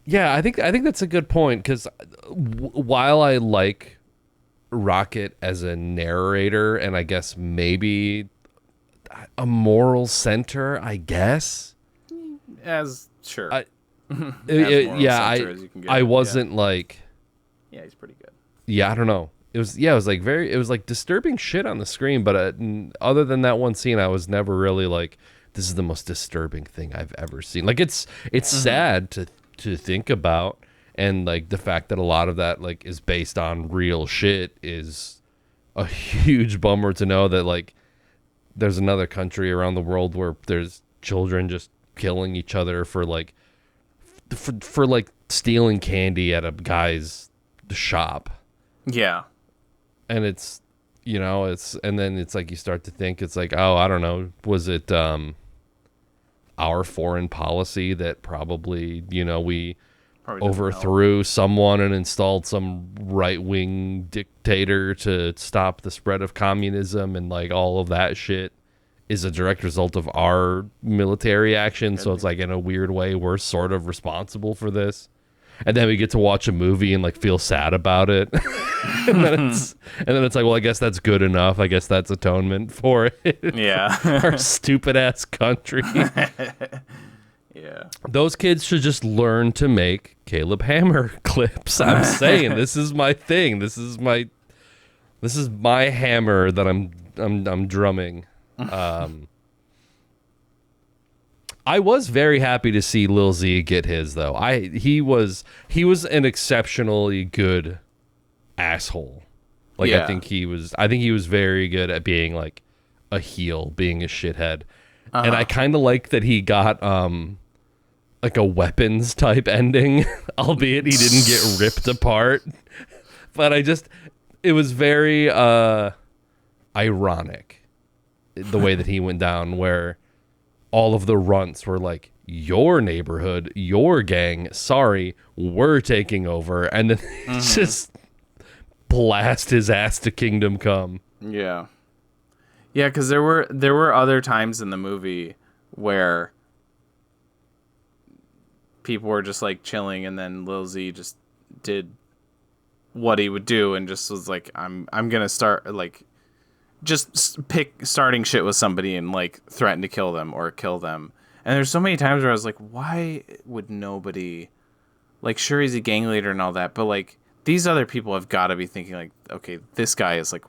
Yeah, I think that's a good point, because while I like Rocket as a narrator, and I guess maybe a moral center, I guess. As sure. I, As moral center as you can get. I wasn't like. Yeah, he's pretty good. Yeah, I don't know. It was like disturbing shit on the screen, but other than that one scene, I was never really like, this is the most disturbing thing I've ever seen. Like it's sad to think about, and like the fact that a lot of that like is based on real shit is a huge bummer to know that like there's another country around the world where there's children just killing each other for like stealing candy at a guy's shop. Yeah. And it's, you know, and then it's like you start to think it's like, oh, I don't know, was it our foreign policy that probably, you know, we overthrew someone and installed some right-wing dictator to stop the spread of communism, and like all of that shit is a direct result of our military action. So it's like, in a weird way, we're sort of responsible for this. And then we get to watch a movie and like feel sad about it. and then it's like, well, I guess that's good enough. I guess that's atonement for it. Yeah. Our stupid ass country. Yeah. Those kids should just learn to make Caleb Hammer clips. I'm saying this is my thing. This is my hammer that I'm drumming. I was very happy to see Lil Z get his though. He was an exceptionally good asshole. Like yeah. I think he was very good at being like a heel, being a shithead. And I kind of like that he got like a weapons type ending, albeit he didn't get ripped apart. But it was very ironic the way that he went down, where all of the runts were like, your neighborhood, your gang, sorry, we're taking over. And then just blast his ass to Kingdom Come. Yeah. Yeah, because there were other times in the movie where people were just like chilling, and then Lil Z just did what he would do and just was like, I'm gonna start like just starting shit with somebody and like threaten to kill them or kill them. And there's so many times where I was like, why would nobody, like, sure, he's a gang leader and all that, but like these other people have got to be thinking like, okay, this guy is like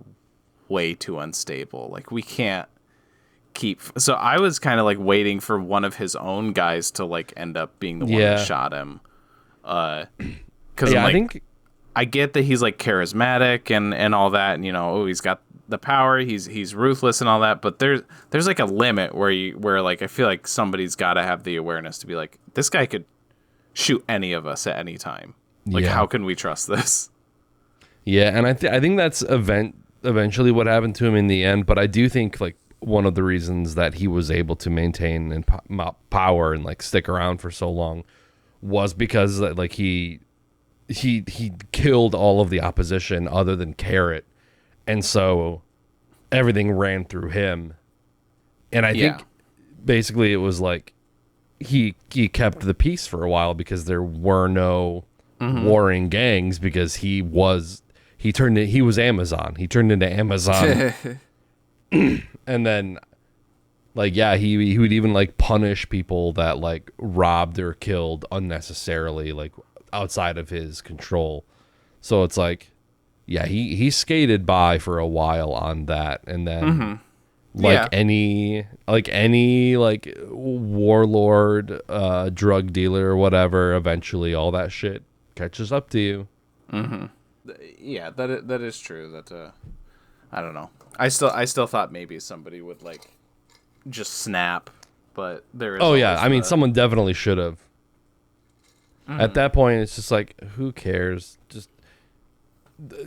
way too unstable. Like we can't keep. So I was kind of like waiting for one of his own guys to like end up being the one that shot him. Because I think I get that he's like charismatic and all that, and you know, he's got the power, he's ruthless and all that, but there's like a limit where like I feel like somebody's got to have the awareness to be like, this guy could shoot any of us at any time. Like how can we trust this? Yeah, and I think that's eventually what happened to him in the end, but I do think like one of the reasons that he was able to maintain and power and like stick around for so long was because like he killed all of the opposition other than Carrot. And so everything ran through him. And I think basically it was like he kept the peace for a while because there were no warring gangs, because he was Amazon. He turned into Amazon. And then like he would even like punish people that like robbed or killed unnecessarily, like outside of his control. So it's like, yeah, he skated by for a while on that, and then any warlord, drug dealer or whatever, eventually all that shit catches up to you. Yeah, that is true. That I don't know. I still thought maybe somebody would like just snap, but there is. Oh yeah, I mean, someone definitely should have. At that point, it's just like, who cares? Just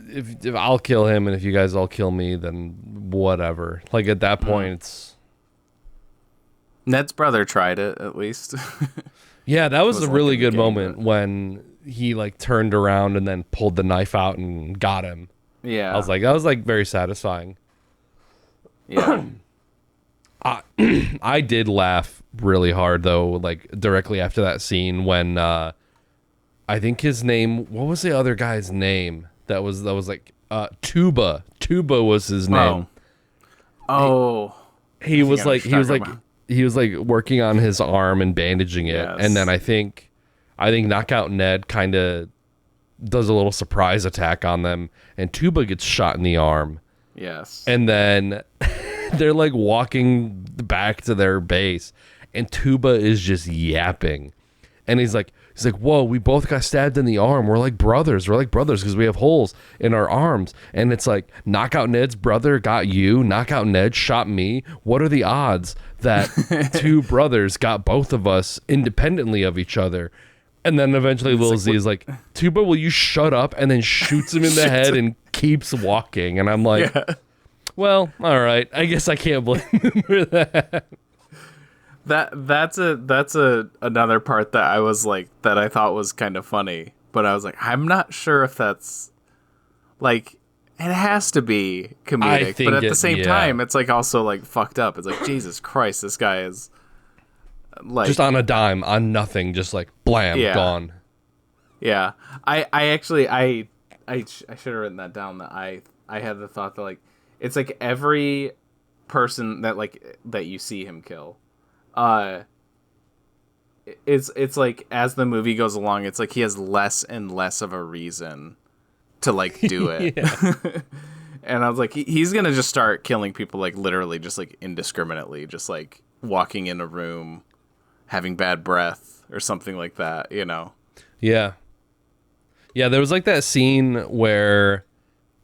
if I'll kill him, and if you guys all kill me, then whatever. Like at that point, it's. Ned's brother tried it at least. Yeah, that was a really good moment when he like turned around and then pulled the knife out and got him. Yeah, I was like, that was like very satisfying. Yeah. I did laugh really hard though, like directly after that scene when I think his name, what was the other guy's name that was like Tuba. Tuba was his name. Oh. He was like working on his arm and bandaging it, Yes. and then I think Knockout Ned kind of does a little surprise attack on them, and Tuba gets shot in the arm. Yes. And then they're like walking back to their base, and Tuba is just yapping, and he's like, whoa, we both got stabbed in the arm. We're like brothers because we have holes in our arms. And it's like, Knockout Ned's brother got you. Knockout Ned shot me. What are the odds that two brothers got both of us independently of each other? And then eventually Lil Z is like, Tuba, will you shut up? And then shoots him in the head and keeps walking. And I'm like, well, all right. I guess I can't blame him for that. That's another part that I was like, that I thought was kind of funny, but I was like, I'm not sure if that's like, it has to be comedic, but at the same time, it's like also like fucked up. It's like, Jesus Christ, this guy is like just on a dime, on nothing, just like blam, gone. Yeah, I actually I should have written that down. That I had the thought that like, it's like every person that you see him kill. It's like as the movie goes along, it's like he has less and less of a reason to like do it. And I was like, he's gonna just start killing people like literally just like indiscriminately, just like walking in a room, having bad breath or something like that, you know? Yeah. There was like that scene where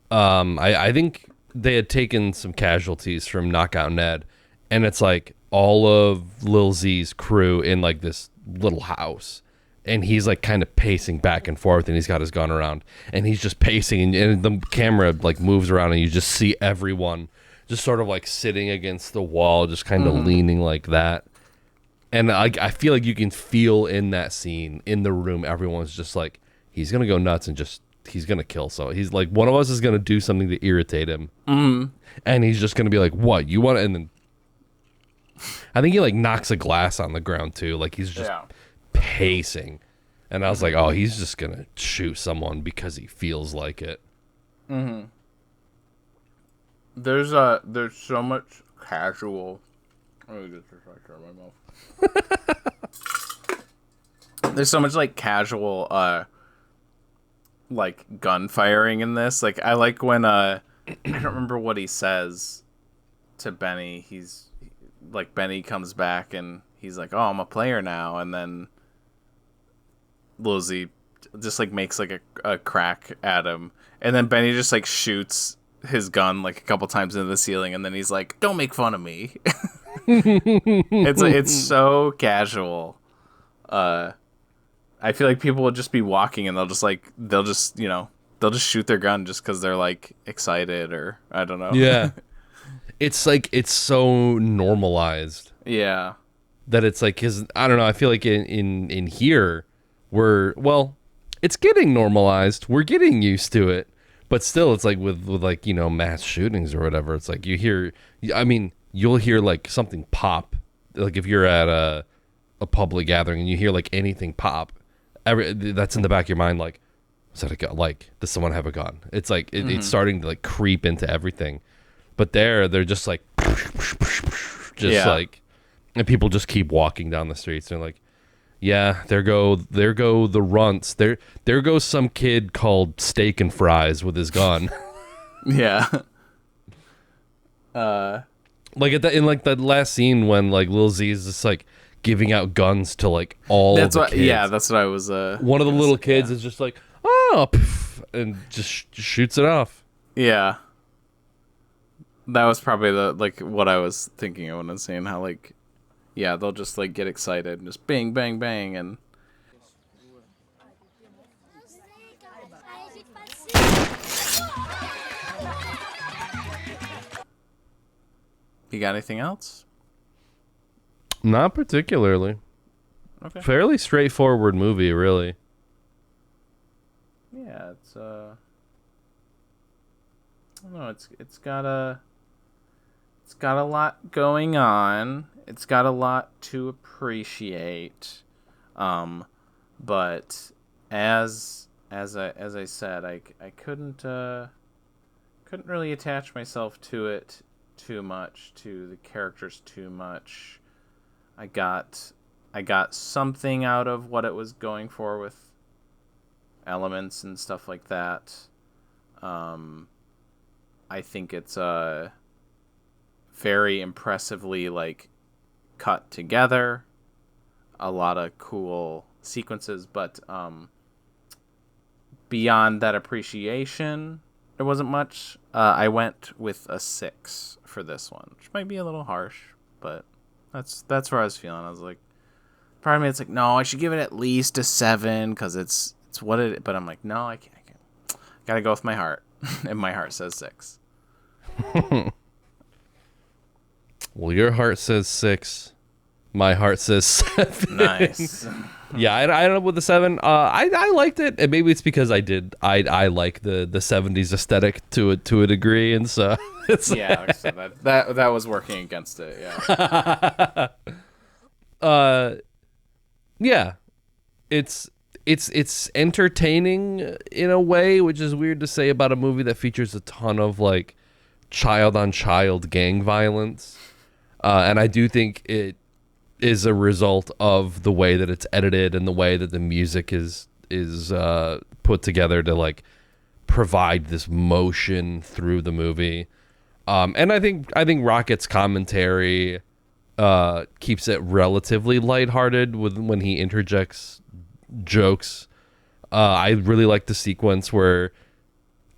I think they had taken some casualties from Knockout Ned, and it's like all of Lil Z's crew in like this little house, and he's like kind of pacing back and forth, and he's got his gun around, and he's just pacing, and the camera like moves around, and you just see everyone just sort of like sitting against the wall, just kind of leaning like that. And I feel like you can feel in that scene in the room, everyone's just like, he's gonna go nuts and just he's gonna kill. So he's like, one of us is gonna do something to irritate him, and he's just gonna be like, what you want? And then I think he like knocks a glass on the ground too. Like he's just pacing. And I was like, oh, he's just going to shoot someone because he feels like it. There's so much casual. Let me just turn my mouth. There's so much like casual like gun firing in this. Like I like when I don't remember what he says to Benny. He's like, Benny comes back and he's like, oh, I'm a player now, and then Lil Z just like makes like a crack at him, and then Benny just like shoots his gun like a couple times into the ceiling, and then he's like, don't make fun of me. It's so casual. I feel like people will just be walking and they'll just shoot their gun just because they're like excited, or I don't know. Yeah. It's like, it's so normalized. Yeah. That it's like, his, I don't know, I feel like in here, it's getting normalized. We're getting used to it. But still, it's like with like, you know, mass shootings or whatever, it's like you'll hear like something pop. Like if you're at a public gathering and you hear like anything pop, that's in the back of your mind, like, is that a gun? Like, does someone have a gun? It's like, it's starting to like creep into everything. But they're just like, like, and people just keep walking down the streets. They're like, yeah, there go the runts. There goes some kid called Steak and Fries with his gun. Yeah. Like in like that last scene when like Lil Z is just like giving out guns to like all the kids. Yeah, that's what I was. One of the little kids is just like, oh, and just shoots it off. Yeah. That was probably what I was thinking of when I was saying how like, yeah, they'll just like get excited and just bang, bang, bang, and you got anything else? Not particularly. Okay. Fairly straightforward movie, really. Yeah, it's I don't know, it's got a lot going on. It's got a lot to appreciate. But as I said, I couldn't couldn't really attach myself to it too much, to the characters too much. I got something out of what it was going for with elements and stuff like that. I think it's very impressively like cut together, a lot of cool sequences, but beyond that appreciation, there wasn't much. I went with a 6 for this one, which might be a little harsh, but that's where I was feeling. I was like, part of me, it's like, no, I should give it at least a 7 because it's what it. But I'm like, no, I can't. Gotta go with my heart, and my heart says 6. Well, your heart says 6. My heart says 7. Nice. Yeah, I don't know with the 7. I liked it, and maybe it's because I like the 70s aesthetic to a degree, and so it's yeah. So that was working against it. Yeah. Yeah, it's entertaining in a way, which is weird to say about a movie that features a ton of like child-on-child gang violence, and I do think it is a result of the way that it's edited and the way that the music is put together to like provide this motion through the movie. And I think Rocket's commentary keeps it relatively lighthearted when he interjects jokes. I really like the sequence where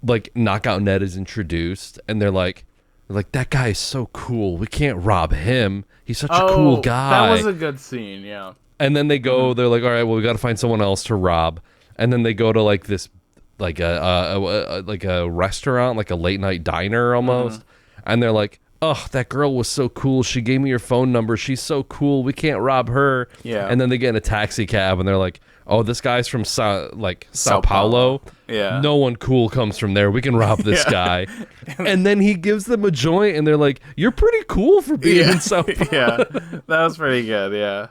like Knockout Ned is introduced and they're like, that guy is so cool. We can't rob him. He's such a cool guy. That was a good scene, yeah. And then they go, they're like, all right, well, we got to find someone else to rob. And then they go to like this, like a restaurant, like a late night diner almost. And they're like, oh, that girl was so cool. She gave me her phone number. She's so cool. We can't rob her. Yeah. And then they get in a taxi cab and they're like, oh, this guy's from Sao Paulo. Yeah. No one cool comes from there. We can rob this guy. And then he gives them a joint and they're like, you're pretty cool for being in Sao Paulo. Yeah. That was pretty good. Yeah.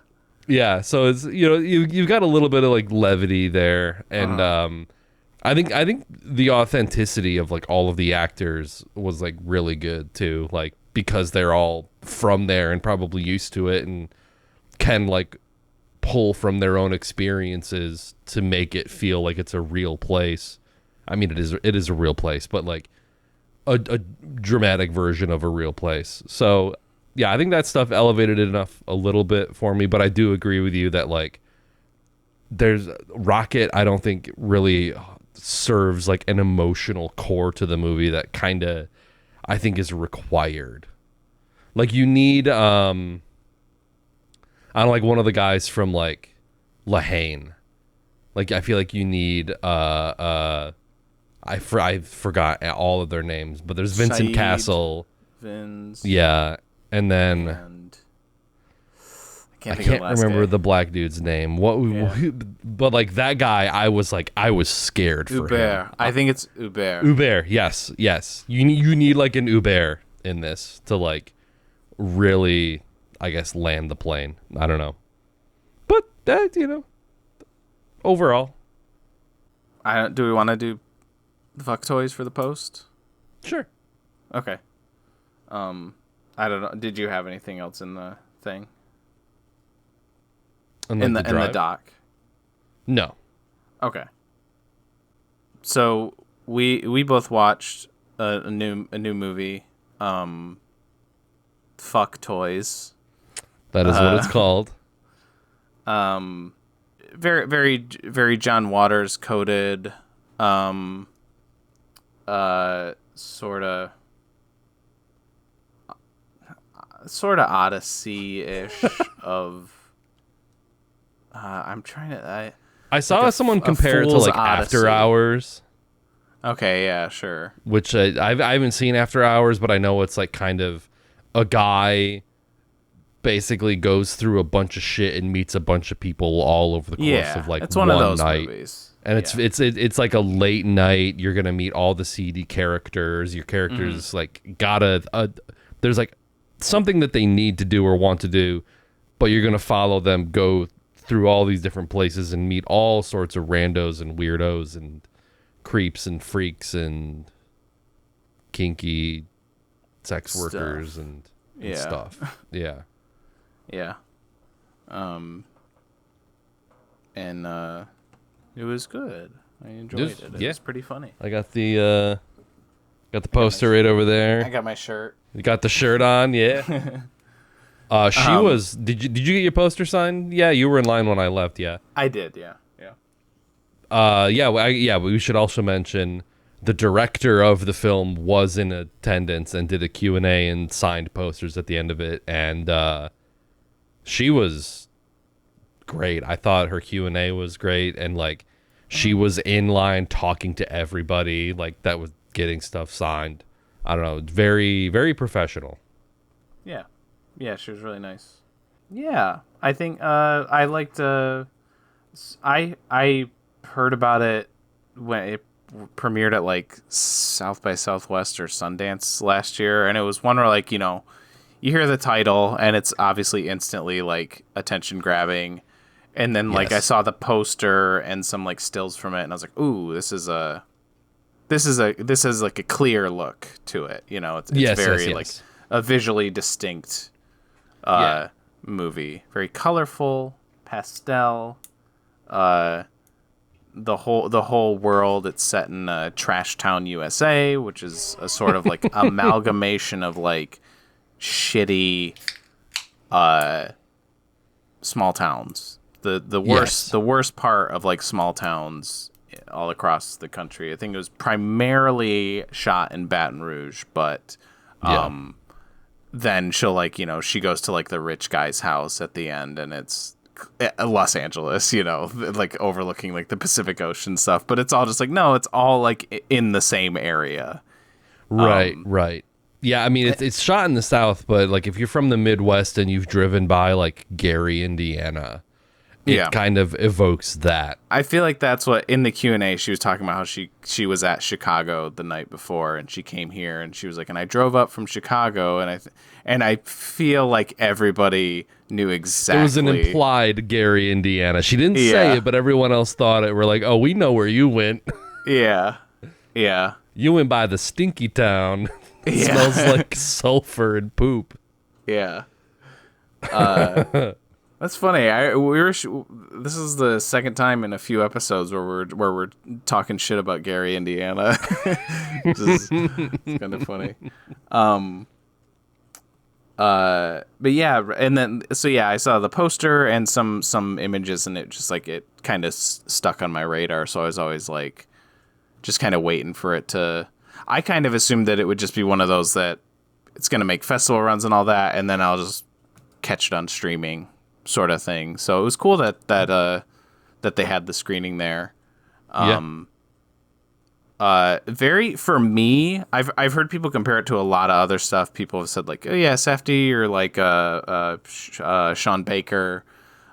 Yeah. So it's, you've got a little bit of like levity there. And I think the authenticity of like all of the actors was like really good too. Like, because they're all from there and probably used to it and can like pull from their own experiences to make it feel like it's a real place. I mean, it is a real place, but like a dramatic version of a real place. So yeah, I think that stuff elevated it enough a little bit for me, but I do agree with you that like there's Rocket, I don't think really serves like an emotional core to the movie that kind of I think is required. Like you need I don't like one of the guys from like Lahane. Like I feel like you need I forgot all of their names, but there's Vincent Saeed, Castle. Vince. Yeah, and then I can't remember the black dude's name. But like that guy, I was scared for him. I think it's Hubert. Hubert, yes. You need like an Hubert in this to like really, I guess, land the plane. I don't know, but that overall. Do we want to do the Fucktoys for the post? Sure. Okay. I don't know. Did you have anything else in the thing? In the doc? No. Okay. So we both watched a new movie, Fucktoys. That is what it's called. Very very very John Waters coded, sort of Odyssey-ish of. I'm trying to. I saw someone compare it to like Odyssey. After Hours. Okay, yeah, sure. Which I haven't seen After Hours, but I know it's like kind of a guy basically goes through a bunch of shit and meets a bunch of people all over the course of like it's one of those night. Movies. And it's like a late night. You're gonna meet all the seedy characters. Your characters like there's like something that they need to do or want to do, but you're gonna follow them go through all these different places and meet all sorts of randos and weirdos and creeps and freaks and kinky sex workers and stuff. Yeah. Yeah. And it was good. I enjoyed it. It was pretty funny. I got the poster right over there. I got my shirt. You got the shirt on, yeah. She was. Did you get your poster signed? Yeah, you were in line when I left. Yeah, I did. Yeah. We should also mention the director of the film was in attendance and did a Q&A and signed posters at the end of it, and she was great. I thought her Q&A was great, and like she was in line talking to everybody like that was getting stuff signed. I don't know, very, very professional. Yeah. Yeah, she was really nice. Yeah, I think I liked. I heard about it when it premiered at like South by Southwest or Sundance last year, and it was one where like, you know, you hear the title and it's obviously instantly like attention grabbing, and then like I saw the poster and some like stills from it, and I was like, ooh, this is like a clear look to it. You know, it's very like a visually distinct movie, very colorful, pastel. The whole world, it's set in Trash Town, USA, which is a sort of like amalgamation of like shitty small towns. The worst part of like small towns all across the country. I think it was primarily shot in Baton Rouge, but then she'll like, you know, she goes to like the rich guy's house at the end, and it's Los Angeles, you know, like overlooking like the Pacific Ocean stuff, but it's all just like, no, it's all like in the same area. Right. Yeah, I mean, it's shot in the South, but like if you're from the Midwest and you've driven by like Gary, Indiana, it kind of evokes that. I feel like that's what, in the Q&A, she was talking about how she was at Chicago the night before, and she came here, and she was like, and I drove up from Chicago, and I feel like everybody knew exactly. It was an implied Gary, Indiana. She didn't say it, but everyone else thought it. We're like, oh, we know where you went. Yeah. You went by the stinky town. It smells like sulfur and poop. Yeah. That's funny. This is the second time in a few episodes where we're talking shit about Gary, Indiana. Which is kind of funny. But yeah, and then I saw the poster and some images, and it just like it kind of stuck on my radar. So I was always like, just kind of waiting for it to. I kind of assumed that it would just be one of those that it's gonna make festival runs and all that, and then I'll just catch it on streaming, sort of thing. So it was cool that they had the screening there. Very, for me, I've heard people compare it to a lot of other stuff. People have said like, oh yeah, Safdie, or like Sean Baker.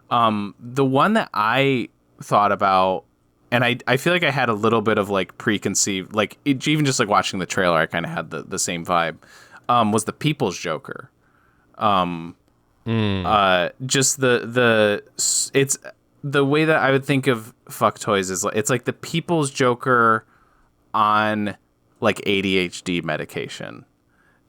The one that I thought about, and I feel like I had a little bit of like preconceived, like even just like watching the trailer, I kind of had the same vibe. Was the People's Joker. Just it's the way that I would think of Fucktoys is like, it's like the People's Joker on like ADHD medication,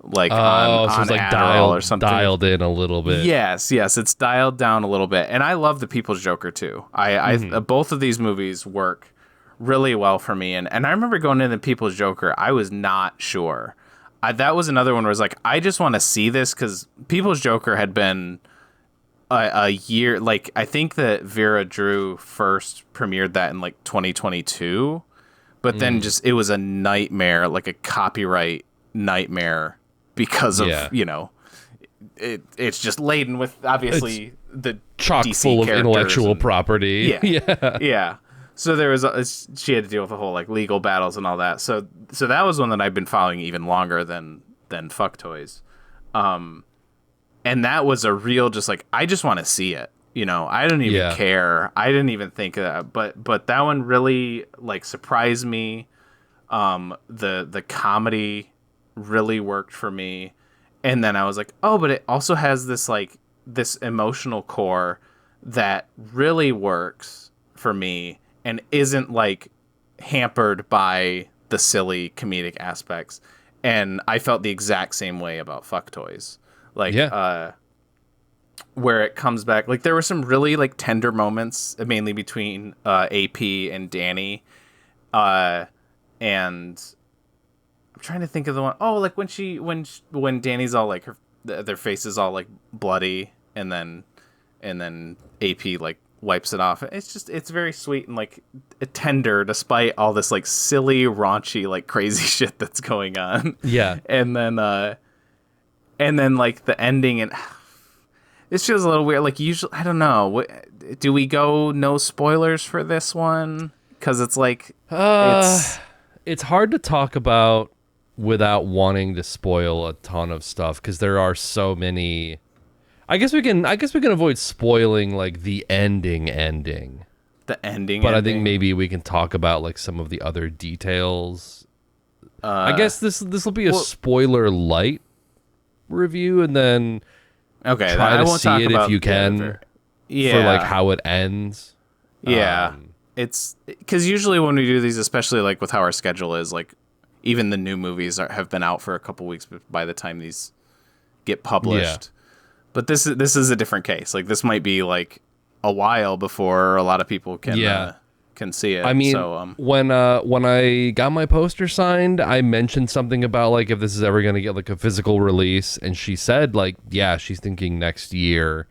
like on it's like Adderall or something, dialed in a little bit. Yes, it's dialed down a little bit, and I love the People's Joker too. I both of these movies work really well for me, and I remember going into the People's Joker, I was not sure. That was another one where I was like, I just want to see this, because People's Joker had been a year, like I think that Vera Drew first premiered that in like 2022, but then just it was a nightmare, like a copyright nightmare, because of you know, it's just laden with obviously the chock DC full of intellectual and, property. Yeah. So there was she had to deal with the whole like legal battles and all that. So that was one that I've been following even longer than Fucktoys. And that was a real just like, I just want to see it. You know, I don't even care. I didn't even think of that. But that one really like surprised me. The comedy really worked for me. And then I was like, oh, but it also has this like this emotional core that really works for me and isn't like hampered by the silly comedic aspects. And I felt the exact same way about Fucktoys. Like, Yeah. where it comes back, like there were some really like tender moments, mainly between AP and Danny, and I'm trying to think of the one. Oh, like when Danny's all like their face is all like bloody, and then AP like wipes it off. It's very sweet and like tender, despite all this like silly, raunchy, like crazy shit that's going on. Yeah. And then like the ending, and this feels a little weird. Like usually, I don't know. Do we go no spoilers for this one? Because it's like it's hard to talk about without wanting to spoil a ton of stuff because there are so many. I guess we can avoid spoiling like the ending. The ending. But I think maybe we can talk about like some of the other details. I guess this will be a spoiler light review, and then try to see it if you can for like how it ends. Yeah. It's because usually when we do these, especially like with how our schedule is, like even the new movies have been out for a couple weeks by the time these get published. Yeah. But this is a different case. Like this might be like a while before a lot of people can see it. I mean, so, when I got my poster signed, I mentioned something about like if this is ever gonna get like a physical release, and she said like yeah, she's thinking next year.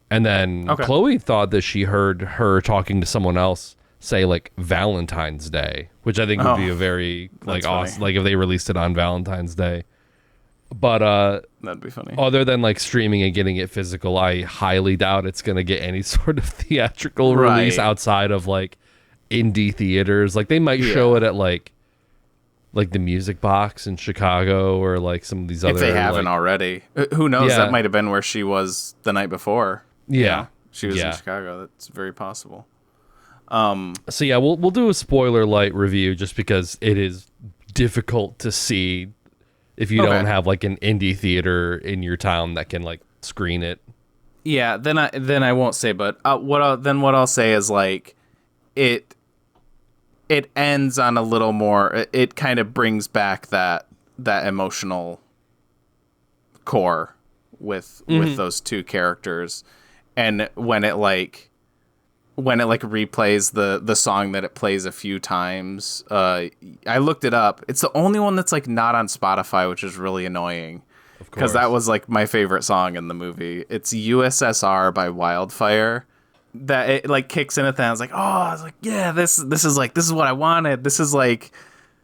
And then Chloe thought that she heard her talking to someone else say like Valentine's Day, which I think would be a very like awesome, like if they released it on Valentine's Day. But that'd be funny. Other than like streaming and getting it physical, I highly doubt it's gonna get any sort of theatrical release outside of like indie theaters. Like they might show it at like the Music Box in Chicago or like some of these other. If they haven't already, who knows? That might have been where she was the night before. Yeah, she was in Chicago. That's very possible. So yeah, we'll do a spoiler light review just because it is difficult to see if you don't have like an indie theater in your town that can like screen it. Yeah, then I won't say, but what I'll say is like it ends on a little more. It kind of brings back that emotional core with those two characters. And when it replays the song that it plays a few times, I looked it up. It's the only one that's like not on Spotify, which is really annoying. Of course, because that was like my favorite song in the movie. It's USSR by Wildfire. That it like kicks in at the end. I was like, yeah, this is what I wanted. This is like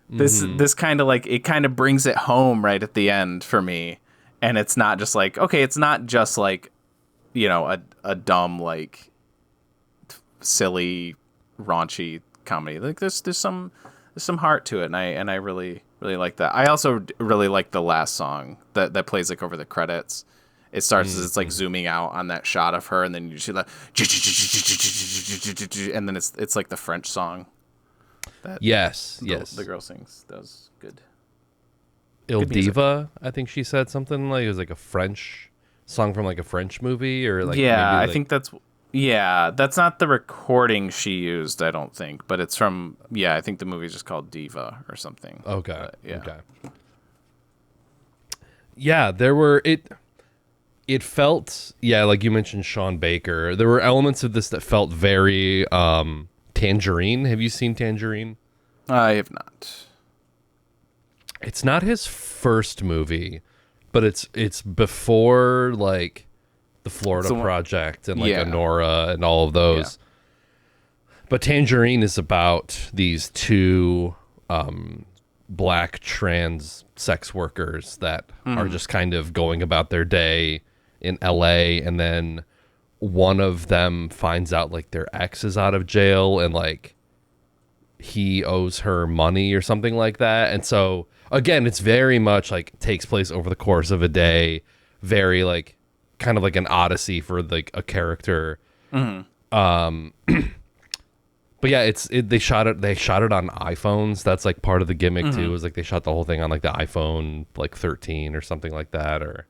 this kind of like it kind of brings it home right at the end for me. And it's not just like it's not just like a dumb like silly raunchy comedy. Like there's some heart to it, and I really like that. I also really like the last song that plays like over the credits. It starts as it's like zooming out on that shot of her, and then you see that, and then it's like the French song. That the girl sings. That was good. Il Diva, I think she said something like it was like a French song from like a French movie or like I think that's not the recording she used, I don't think, but it's from I think the movie's just called Diva or something. Okay. Yeah, there were it felt like you mentioned Sean Baker. There were elements of this that felt very Tangerine. Have you seen Tangerine? I have not. It's not his first movie, but it's before like the Florida Project and like Honora and all of those. But Tangerine is about these two black trans sex workers that are just kind of going about their day in LA, and then one of them finds out like their ex is out of jail and like he owes her money or something like that. And so again, it's very much like takes place over the course of a day, very like kind of like an odyssey for like a character. But yeah, they shot it on iPhones. That's like part of the gimmick too, is like they shot the whole thing on like the iPhone like 13 or something like that, or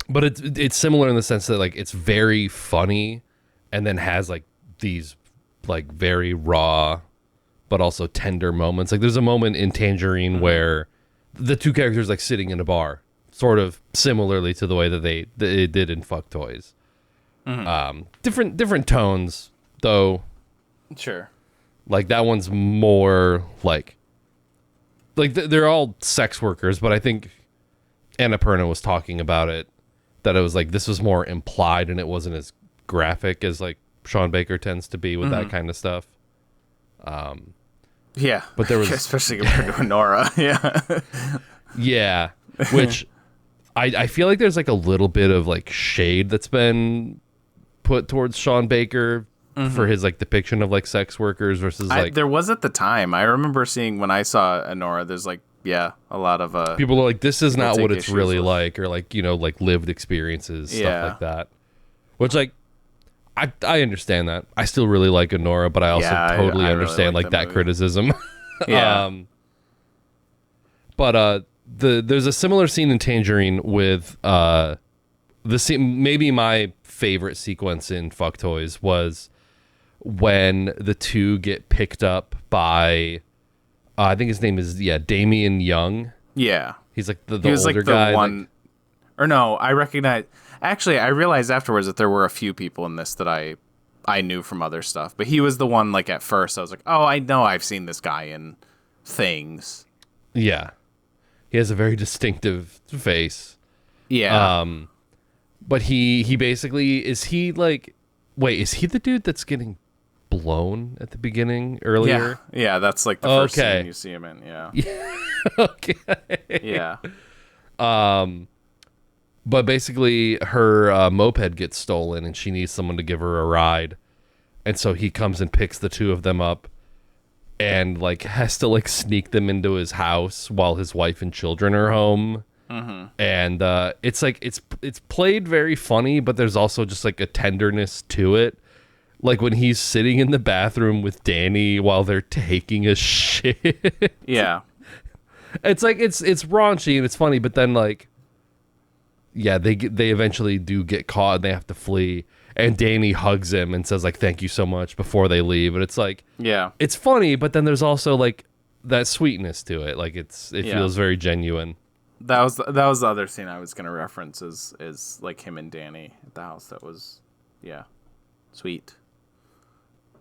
but it's similar in the sense that like it's very funny and then has like these like very raw but also tender moments. Like there's a moment in Tangerine where the two characters like sitting in a bar, sort of similarly to the way that they did in Fucktoys. Different tones though. Sure. Like that one's more like they're all sex workers, but I think Annapurna was talking about it, that it was like this was more implied and it wasn't as graphic as like Sean Baker tends to be with that kind of stuff. Yeah, but there was especially compared to Nora. Yeah, yeah, which I feel like there's like a little bit of like shade that's been put towards Sean Baker for his like depiction of like sex workers versus like there was at the time. I remember seeing when I saw Nora. There's like a lot of people are like, this is not what it's really like, or like, you know, like lived experiences, stuff like that. Which like I understand that. I still really like Nora, but I also totally understand really like that criticism. Yeah. But there's a similar scene in Tangerine with the scene. Maybe my favorite sequence in Fucktoys was when the two get picked up by I think his name is Damian Young. Yeah, he's like the was older like the guy. One, like, or no, I recognize. Actually, I realized afterwards that there were a few people in this that I knew from other stuff, but he was the one. Like at first, I was like, oh, I know, I've seen this guy in things. Yeah, he has a very distinctive face. Yeah. But he basically is he like, wait, is he the dude that's getting blown at the beginning earlier? Yeah, that's like the first scene you see him in. Yeah. Okay. Yeah. But basically her moped gets stolen and she needs someone to give her a ride, and so he comes and picks the two of them up and like has to like sneak them into his house while his wife and children are home. And it's like it's played very funny, but there's also just like a tenderness to it. Like when he's sitting in the bathroom with Danny while they're taking a shit. Yeah. It's like it's raunchy and it's funny, but then like, yeah, they eventually do get caught and they have to flee. And Danny hugs him and says like, "Thank you so much" before they leave. And it's like, yeah, it's funny, but then there's also like that sweetness to it. Like it feels very genuine. That was the other scene I was gonna reference is like him and Danny at the house. That was, sweet.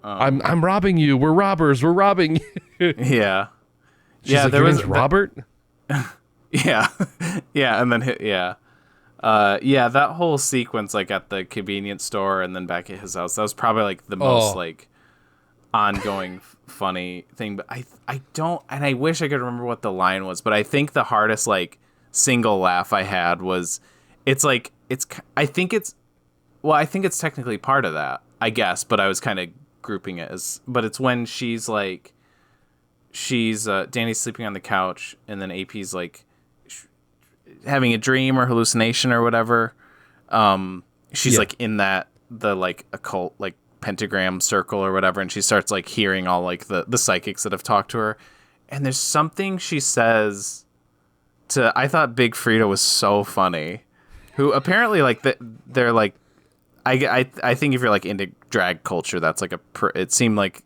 I'm robbing you. We're robbers. We're robbing you. Yeah. She's like, your name's Robert? Yeah. Yeah, and then that whole sequence like at the convenience store and then back at his house, that was probably like the most like ongoing funny thing. But I don't, and I wish I could remember what the line was, but I think the hardest like single laugh I had was I think it's technically part of that, I guess, but I was kind of grouping it as, but it's when she's Danny's sleeping on the couch and then AP's like having a dream or hallucination or whatever. She's like in the like occult like pentagram circle or whatever, and she starts like hearing all like the psychics that have talked to her, and there's something she says to, I thought Big Frida was so funny, who apparently like they're like, I think if you're like into drag culture, that's like it seemed like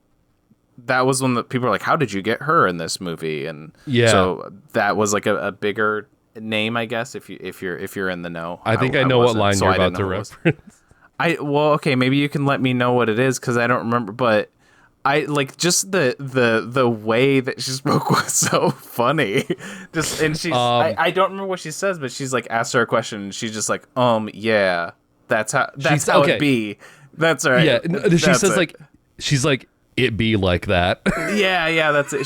that was one that people were like, how did you get her in this movie? And so that was like a bigger name, I guess, if you're in the know. I think I know what line you're about to reference. Okay, maybe you can let me know what it is, because I don't remember, but I like just the way that she spoke was so funny. Just, and she's I don't remember what she says, but she's like asked her a question and she's just like, yeah, that's how it be. That's right. Yeah, she says it. She's like, it be like that. Yeah, that's it.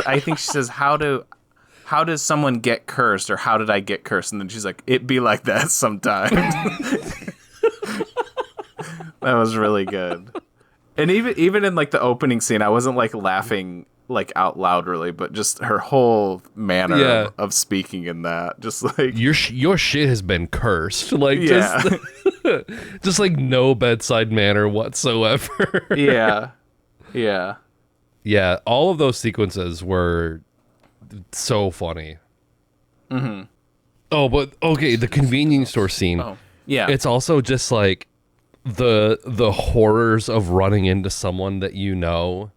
I think she says, how does someone get cursed, or how did I get cursed? And then she's like, it be like that sometimes. That was really good. And even in like the opening scene, I wasn't like laughing like out loud really, but just her whole manner of speaking in that, just like your shit has been cursed. Like just like no bedside manner whatsoever. Yeah. All of those sequences were so funny. Mm-hmm. Oh, but okay, the convenience store scene. Oh, yeah. It's also just like the horrors of running into someone that you know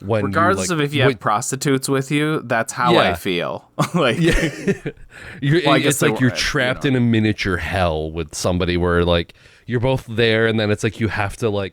when regardless you, like, of if you have prostitutes with you, that's how I feel. Like, it's like you're trapped in a miniature hell with somebody where like you're both there, and then it's like you have to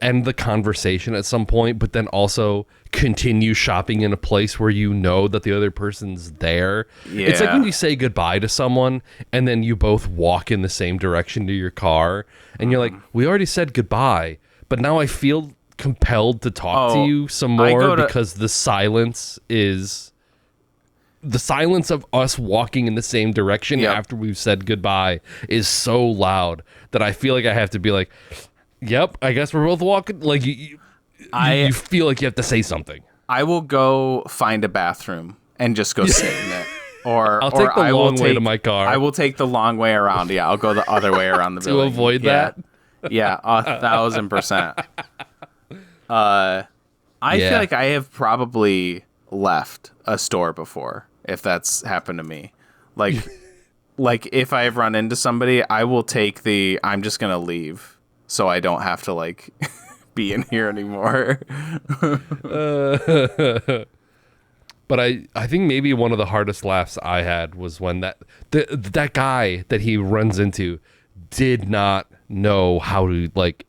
end the conversation at some point, but then also continue shopping in a place where you know that the other person's there. Yeah. It's like when you say goodbye to someone and then you both walk in the same direction to your car and you're like, we already said goodbye, but now I feel compelled to talk to you some more because the silence of us walking in the same direction after we've said goodbye is so loud that I feel like I have to be like, yep, I guess we're both walking. Like you feel like you have to say something. I will go find a bathroom and just go sit in it. Or I'll take the long way to my car. I will take the long way around. Yeah, I'll go the other way around the building. To avoid that? Yeah, 1,000%. I feel like I have probably left a store before, if that's happened to me. Like if I've run into somebody, I will take I'm just going to leave so I don't have to, like, be in here anymore. But I think maybe one of the hardest laughs I had was when that guy that he runs into did not know how to like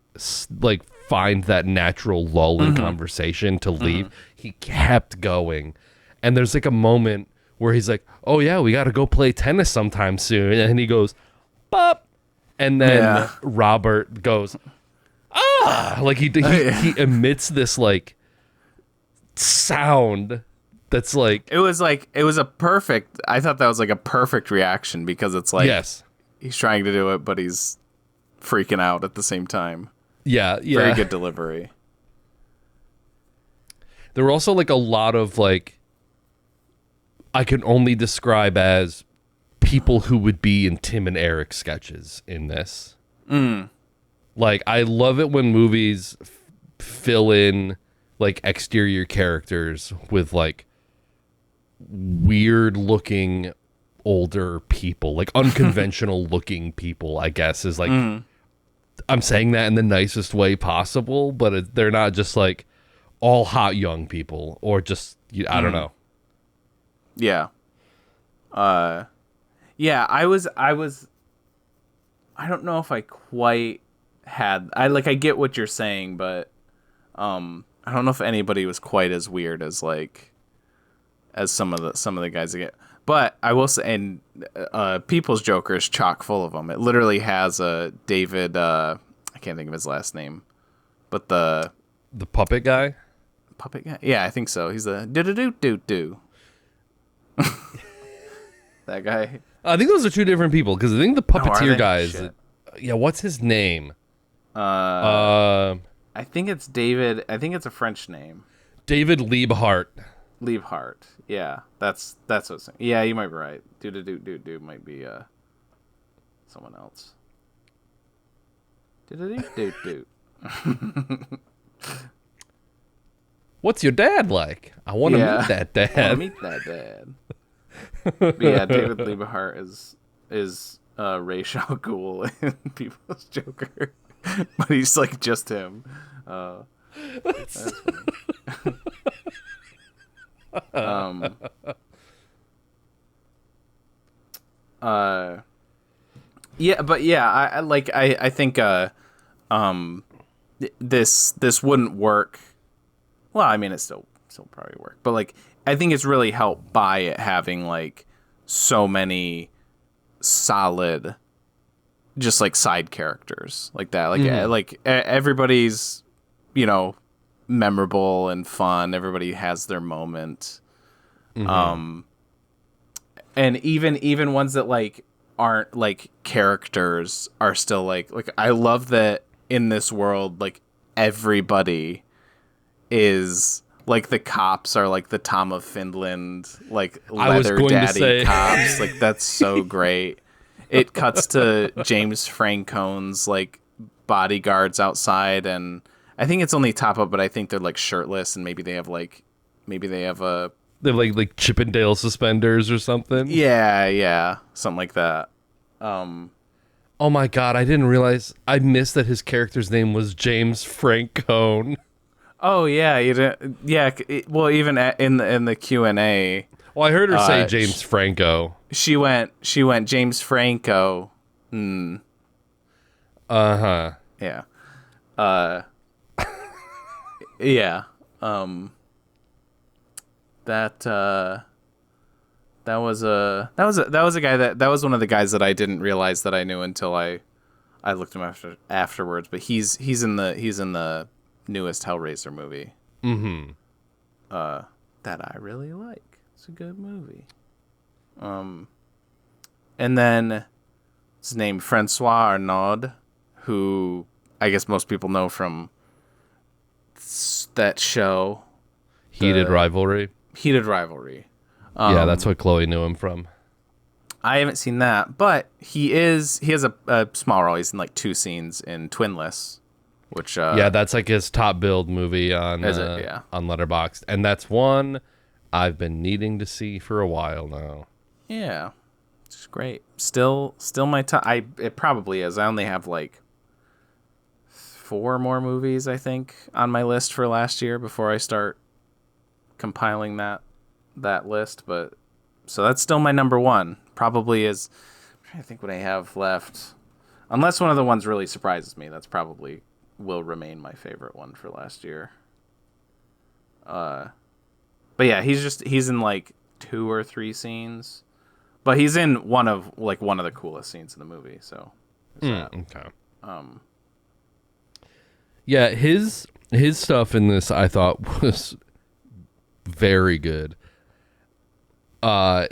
find that natural lull in conversation to leave. He kept going, and there's like a moment where he's like, "Oh yeah, we got to go play tennis sometime soon," and he goes, "Bop," and then Robert goes, "Ah!" Like he emits this like sound. That's like it was a perfect. I thought that was like a perfect reaction because it's like he's trying to do it, but he's freaking out at the same time. Yeah. Very good delivery. There were also like a lot of like I can only describe as people who would be in Tim and Eric sketches in this. Like I love it when movies fill in like exterior characters with like weird looking older people, like unconventional looking people, I guess is like I'm saying that in the nicest way possible, but they're not just like all hot young people or just I don't know. Yeah. Yeah, I don't know if I quite had I get what you're saying, but I don't know if anybody was quite as weird as like as some of the guys I get. But I will say, and People's Joker is chock full of them. It literally has a David. I can't think of his last name, but the puppet guy. Puppet guy. Yeah, I think so. He's the do. That guy. I think those are two different people because I think the puppeteer guy is. What's his name? I think it's David. I think it's a French name. David Liebhardt. Liebhardt. Yeah, that's what I'm saying. Yeah, you might be right. Do might be someone else. Do. What's your dad like? I want to meet that dad. I want to meet that dad. But yeah, David Liebhardt is Ra's al Ghul in People's Joker, but he's like just him. That's funny. I think this wouldn't work. Well, I mean, it still probably work, but like I think it's really helped by it having like so many solid, just like side characters like that. Like everybody's, memorable and fun. Everybody has their moment. And even ones that like aren't like characters are still like I love that in this world like everybody is like the cops are like the Tom of Finland like leather daddy cops. Like that's so great. It cuts to James Francone's like bodyguards outside, and I think it's only top up, but I think they're like shirtless, and maybe they have like Chippendale suspenders or something. Yeah, something like that. Oh my god, I didn't realize I missed that his character's name was James Francone. Oh yeah, you didn't. Yeah, well, even in the Q&A, Well, I heard her say James Franco. she went James Franco. Uh-huh. Yeah. Yeah. That was a guy that was one of the guys that I didn't realize that I knew until I looked him afterwards. But he's in the newest Hellraiser movie. Mm-hmm. That I really like. It's a good movie. And then his name Francois Arnaud, who I guess most people know from that show, Heated Rivalry. Heated Rivalry. Yeah, that's what Chloe knew him from. I haven't seen that, but he has a small role. He's in like 2 scenes in Twinless, which yeah, that's like his top billed movie on on Letterboxd, and that's one I've been needing to see for a while now. Yeah, it's great. Still my top. It probably is. I only have like 4 more movies I think on my list for last year before I start compiling that list, but so that's still my number 1. Probably is. I'm trying to think what I have left. Unless one of the ones really surprises me, that's probably will remain my favorite one for last year. But yeah, he's in like 2 or 3 scenes, but he's in one of the coolest scenes in the movie. So okay. Yeah, his stuff in this I thought was very good.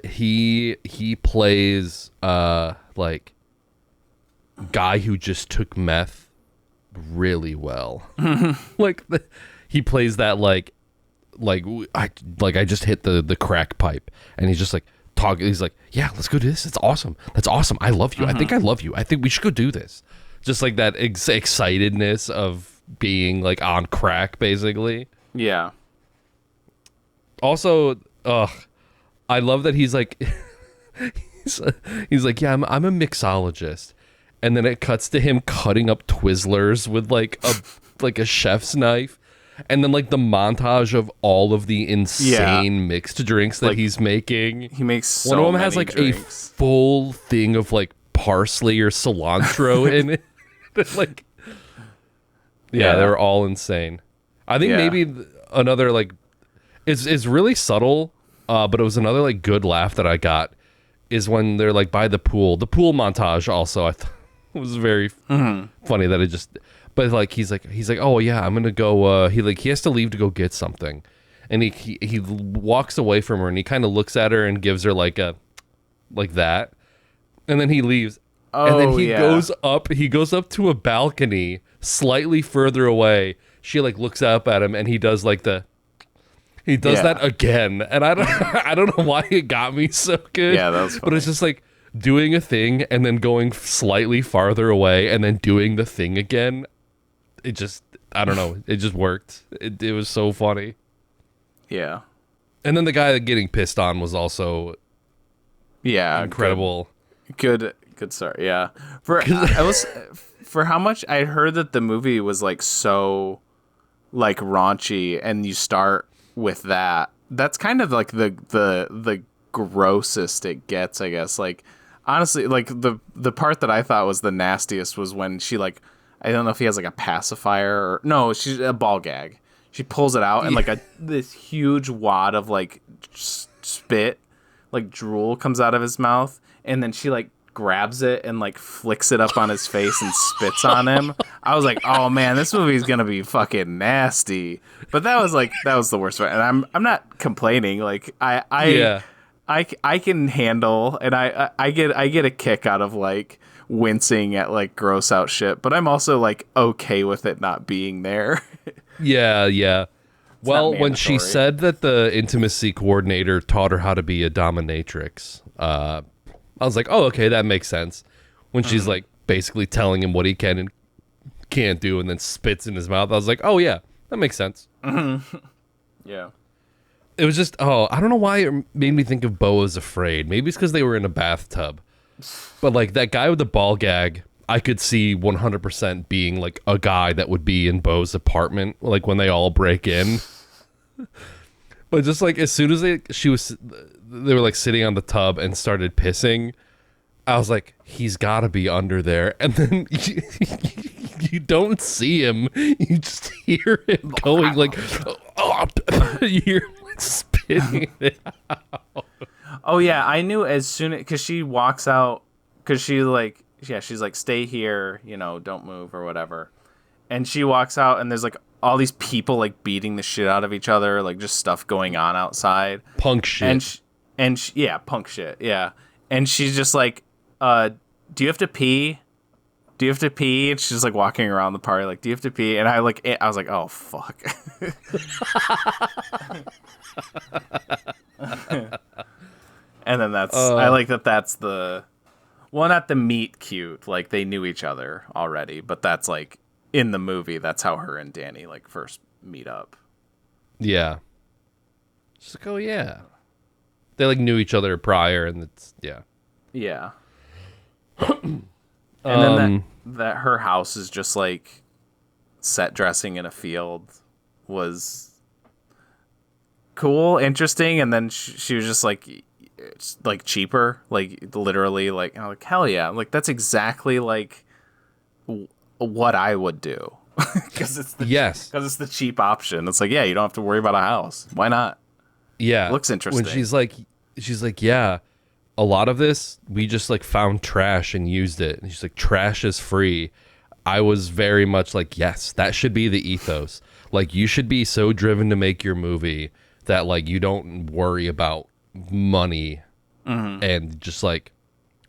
He plays like guy who just took meth really well. He plays that like I just hit the crack pipe, and he's just like talking. He's like, yeah, let's go do this. It's awesome. That's awesome. I love you. I think I love you. I think we should go do this. Just like that excitedness of being like on crack, basically. Yeah. Also, I love that he's like, he's like, yeah, I'm a mixologist, and then it cuts to him cutting up Twizzlers with like a chef's knife, and then like the montage of all of the insane mixed drinks that he's making. He makes so one of them many has like drinks. a full thing of like parsley or cilantro in it. Like, yeah, they're all insane. I think maybe another like, it's really subtle. But it was another like good laugh that I got is when they're like by the pool. The pool montage also I thought was very funny that it just. But like he's like oh yeah, I'm gonna go. He has to leave to go get something, and he walks away from her and he kind of looks at her and gives her like that, and then he leaves. Oh, and then he goes up. He goes up to a balcony slightly further away. She like looks up at him and he does like the. He does that again, and I don't know why it got me so good. Yeah, that was funny. But it's just like doing a thing and then going slightly farther away and then doing the thing again. It just, I don't know, it just worked. It was so funny. Yeah. And then the guy getting pissed on was also incredible. Good start. Yeah. For how much I heard that the movie was like so like raunchy, and you start with that's kind of like the grossest it gets, I guess. Like honestly, like the part that I thought was the nastiest was when she like, I don't know if he has like a pacifier or no, she's a ball gag. She pulls it out and like this huge wad of like spit, like drool comes out of his mouth, and then she like grabs it and like flicks it up on his face and spits on him. I was like, oh man, this movie's gonna be fucking nasty. But that was the worst part. And I'm not complaining. Like I can handle, and I get a kick out of like wincing at like gross out shit, but I'm also like okay with it not being there. Yeah. Well, when she said that the intimacy coordinator taught her how to be a dominatrix, I was like, oh, okay, that makes sense. When she's like basically telling him what he can and can't do and then spits in his mouth, I was like, oh, yeah, that makes sense. Yeah. It was just, I don't know why it made me think of Beau is Afraid. Maybe it's because they were in a bathtub. But like that guy with the ball gag I could see 100% being like a guy that would be in Bo's apartment, like when they all break in. But just like as soon as they were like sitting on the tub and started pissing, I was like, he's got to be under there. And then you don't see him. You just hear him going like, oh, you hear him like spitting it out. Oh, yeah. I knew as soon as, because she walks out, because she's like, stay here, don't move or whatever. And she walks out and there's like all these people like beating the shit out of each other, like just stuff going on outside. Punk shit. Yeah, punk shit. Yeah. And she's just like, do you have to pee? Do you have to pee? And she's just like walking around the party like, do you have to pee? And I was like, oh, fuck. And then I like that's the, well, not the meet cute. Like they knew each other already, but that's like in the movie, that's how her and Danny like first meet up. Yeah. Just like, oh yeah. They like knew each other prior and it's, yeah. Yeah. And then that her house is just like set dressing in a field was cool, interesting, and then she was just like it's like cheaper, like literally, like I'm like hell yeah, like that's exactly like what I would do because it's the cheap option. It's like, yeah, you don't have to worry about a house. Why not? Yeah, looks interesting. When she's like, yeah. A lot of this, we just like found trash and used it. And she's like, trash is free. I was very much like, yes, that should be the ethos. Like, you should be so driven to make your movie that like you don't worry about money and just like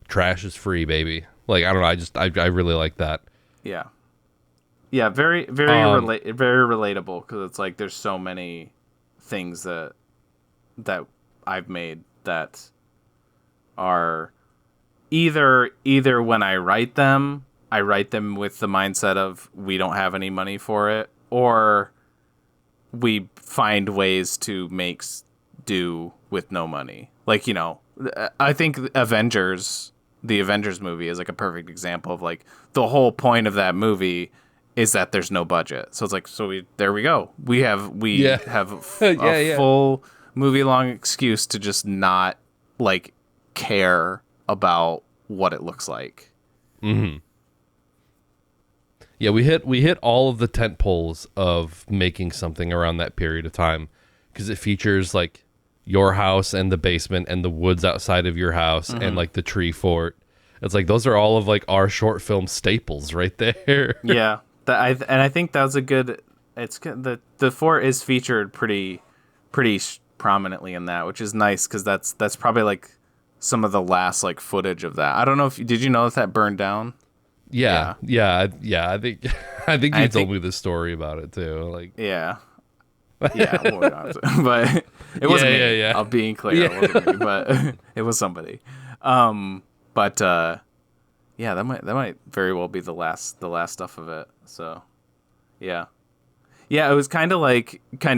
trash is free, baby. Like, I don't know. I really like that. Yeah. Yeah. Very, very, very relatable because it's like there's so many things that I've made that are either when I write them with the mindset of we don't have any money for it, or we find ways to make do with no money. Like, I think the Avengers movie is like a perfect example of like the whole point of that movie is that there's no budget. So it's like, there we go. We have a full movie long excuse to just not like care about what it looks like. Mm-hmm. Yeah, we hit all of the tent poles of making something around that period of time because it features like your house and the basement and the woods outside of your house and like the tree fort. It's like those are all of like our short film staples right there. Yeah, I think that was a good. It's good. The fort is featured pretty prominently in that, which is nice because that's probably like some of the last like footage of that. I don't know if did you know that burned down? Yeah. I think you told me this story about it too. Like, yeah. But it wasn't me. Yeah. I'm being clear, it wasn't me, but it was somebody. That might very well be the last stuff of it. So, yeah, it was kind of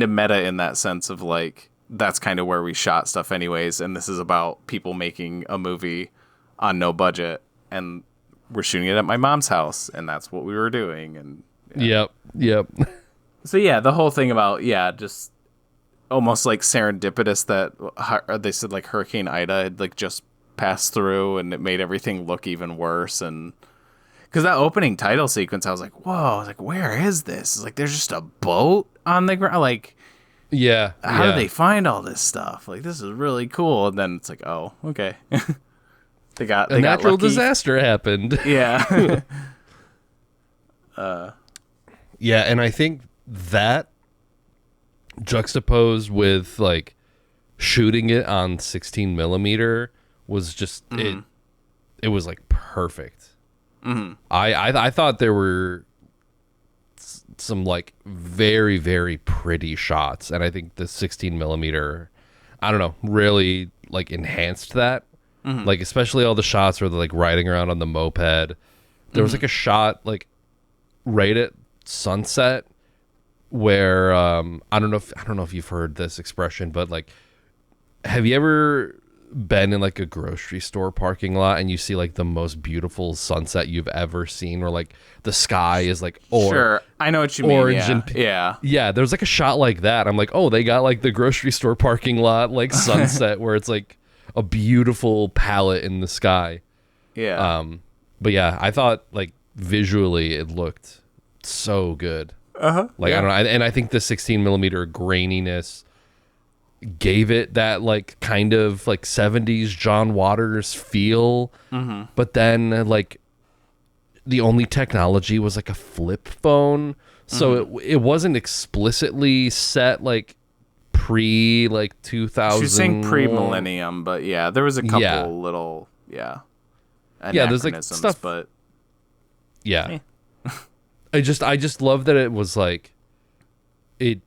meta in that sense of like that's kind of where we shot stuff anyways, and this is about people making a movie on no budget, and we're shooting it at my mom's house, and that's what we were doing. And yep. So yeah, the whole thing about just almost like serendipitous that they said like Hurricane Ida had like just passed through, and it made everything look even worse. And because that opening title sequence, I was like, whoa, I was like, where is this? It's like there's just a boat on the ground, like. Yeah. How did they find all this stuff? Like, this is really cool. And then it's like, oh, okay. they got a natural lucky. Disaster happened. Yeah. Yeah, and I think that juxtaposed with like shooting it on 16 millimeter was just it was like perfect. Mm-hmm. I thought there were some like very, very pretty shots, and I think the 16 millimeter, I don't know, really like enhanced that. Mm-hmm. Like especially all the shots where they're like riding around on the moped. There was like a shot like right at sunset where I don't know if you've heard this expression, but like, have you ever been in like a grocery store parking lot and you see like the most beautiful sunset you've ever seen, where like the sky is like sure, I know what you mean. Orange Yeah. There's like a shot like that. I'm like, oh, they got like the grocery store parking lot like sunset where it's like a beautiful palette in the sky. Yeah. But yeah, I thought like visually it looked so good. Like I don't know, and I think the 16 millimeter graininess gave it that like kind of like 70s John Waters feel. But then like the only technology was like a flip phone, so it wasn't explicitly set like pre like 2000. She's saying pre-millennium, but yeah, there was a couple little there's like stuff, but I just love that it was like it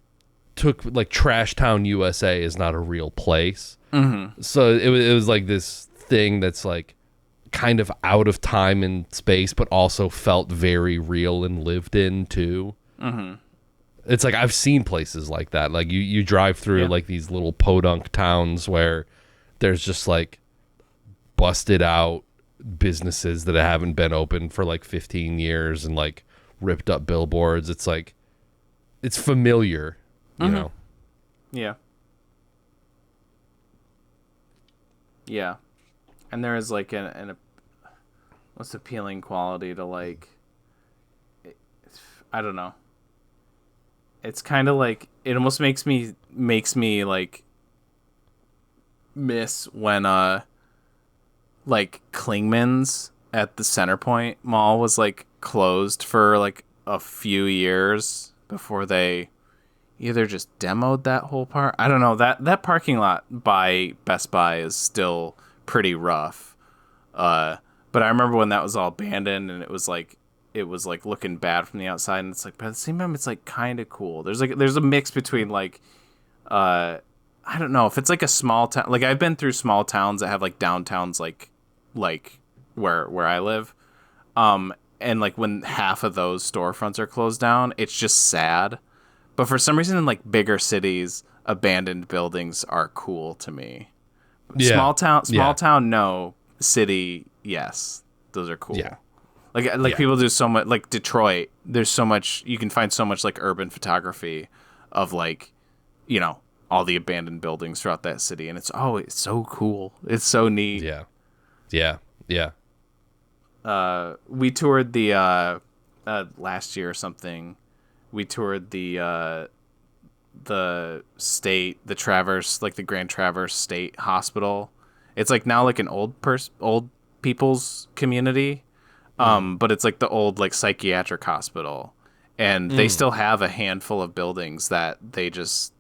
took like Trash Town USA is not a real place. So it was like this thing that's like kind of out of time and space, but also felt very real and lived in too. It's like I've seen places like that. Like you drive through like these little podunk towns where there's just like busted out businesses that haven't been open for like 15 years and like ripped up billboards. It's like it's familiar, you know. Yeah, and there is like an what's appealing quality to like, I don't know. It's kind of like it almost makes me like miss when like Klingman's at the Centerpoint Mall was like closed for like a few years before they either just demoed that whole part. I don't know. That parking lot by Best Buy is still pretty rough. But I remember when that was all abandoned and it was like looking bad from the outside, and it's like, but at the same time it's like kind of cool. There's a mix between like I don't know if it's like a small town. Like I've been through small towns that have like downtowns like where I live. And like when half of those storefronts are closed down, it's just sad. But for some reason in like bigger cities, abandoned buildings are cool to me. Small town, no. City, yes. Those are cool. Yeah. Like people do so much, like Detroit, there's so much, you can find so much like urban photography of like, you know, all the abandoned buildings throughout that city. And it's so cool. It's so neat. Yeah. We toured the last year or something. We toured the state, the Traverse, like the Grand Traverse State Hospital. It's like now like an old people's community, but it's like the old like psychiatric hospital, and they still have a handful of buildings that they just,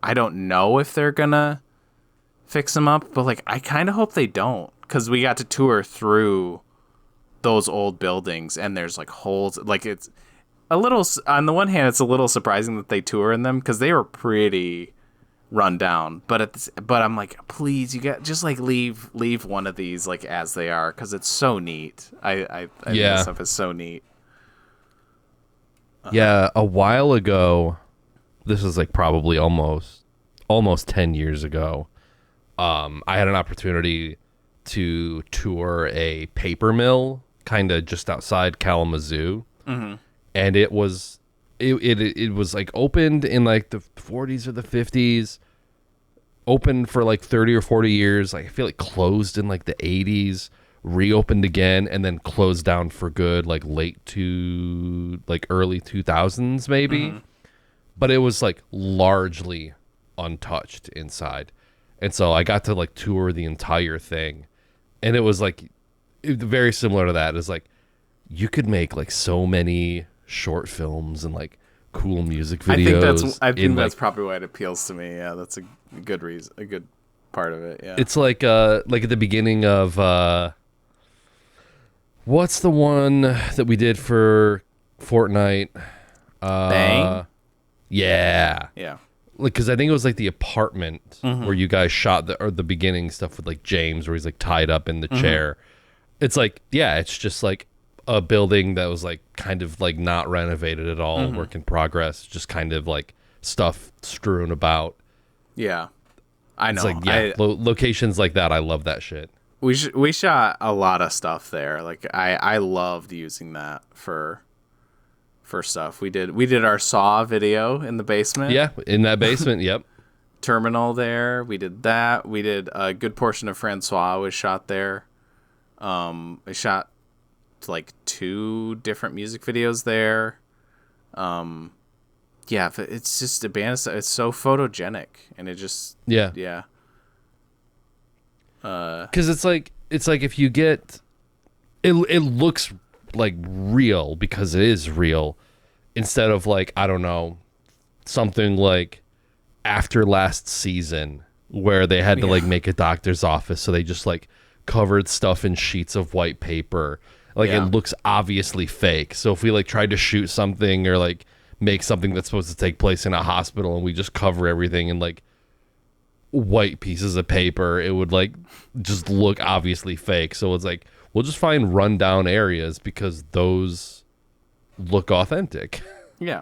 I don't know if they're gonna fix them up, but like I kind of hope they don't, because we got to tour through those old buildings and there's like holes. Like it's a little, on the one hand it's a little surprising that they tour in them because they were pretty run down, but I'm like, please, you got just like leave one of these like as they are, because it's so neat. I think this stuff is so neat. Yeah, a while ago, this was like probably almost 10 years ago, I had an opportunity to tour a paper mill kind of just outside Kalamazoo. And it was like opened in like the 40s or the 50s, opened for like 30 or 40 years. Like I feel like closed in like the 80s, reopened again, and then closed down for good like late to like early 2000s maybe. But it was like largely untouched inside. And so I got to like tour the entire thing. And it was like very similar to that. It's like you could make like so many short films and like cool music videos. I think that's probably why it appeals to me. Yeah, that's a good reason, a good part of it. Yeah, it's like at the beginning of what's the one that we did for Fortnite? Bang. Yeah. Like, because I think it was like the apartment where you guys shot the beginning stuff with like James, where he's like tied up in the chair. It's like, yeah, it's just like a building that was like kind of like not renovated at all, work in progress, just kind of like stuff strewn about. Yeah. I know. It's like, yeah, locations like that. I love that shit. We shot a lot of stuff there. Like I loved using that for stuff. We did our Saw video in the basement. Yeah, in that basement. Yep. Terminal there. We did that. We did a good portion of Francois was shot there. I shot like 2 different music videos there. Yeah, it's just a band. It's so photogenic, and it just yeah. Because it's like if you get it looks like real because it is real, instead of like, I don't know, something like After Last Season where they had to like make a doctor's office, so they just like covered stuff in sheets of white paper. Like it looks obviously fake. So if we like tried to shoot something or like make something that's supposed to take place in a hospital and we just cover everything in like white pieces of paper, it would like just look obviously fake. So it's like, we'll just find rundown areas because those look authentic. Yeah.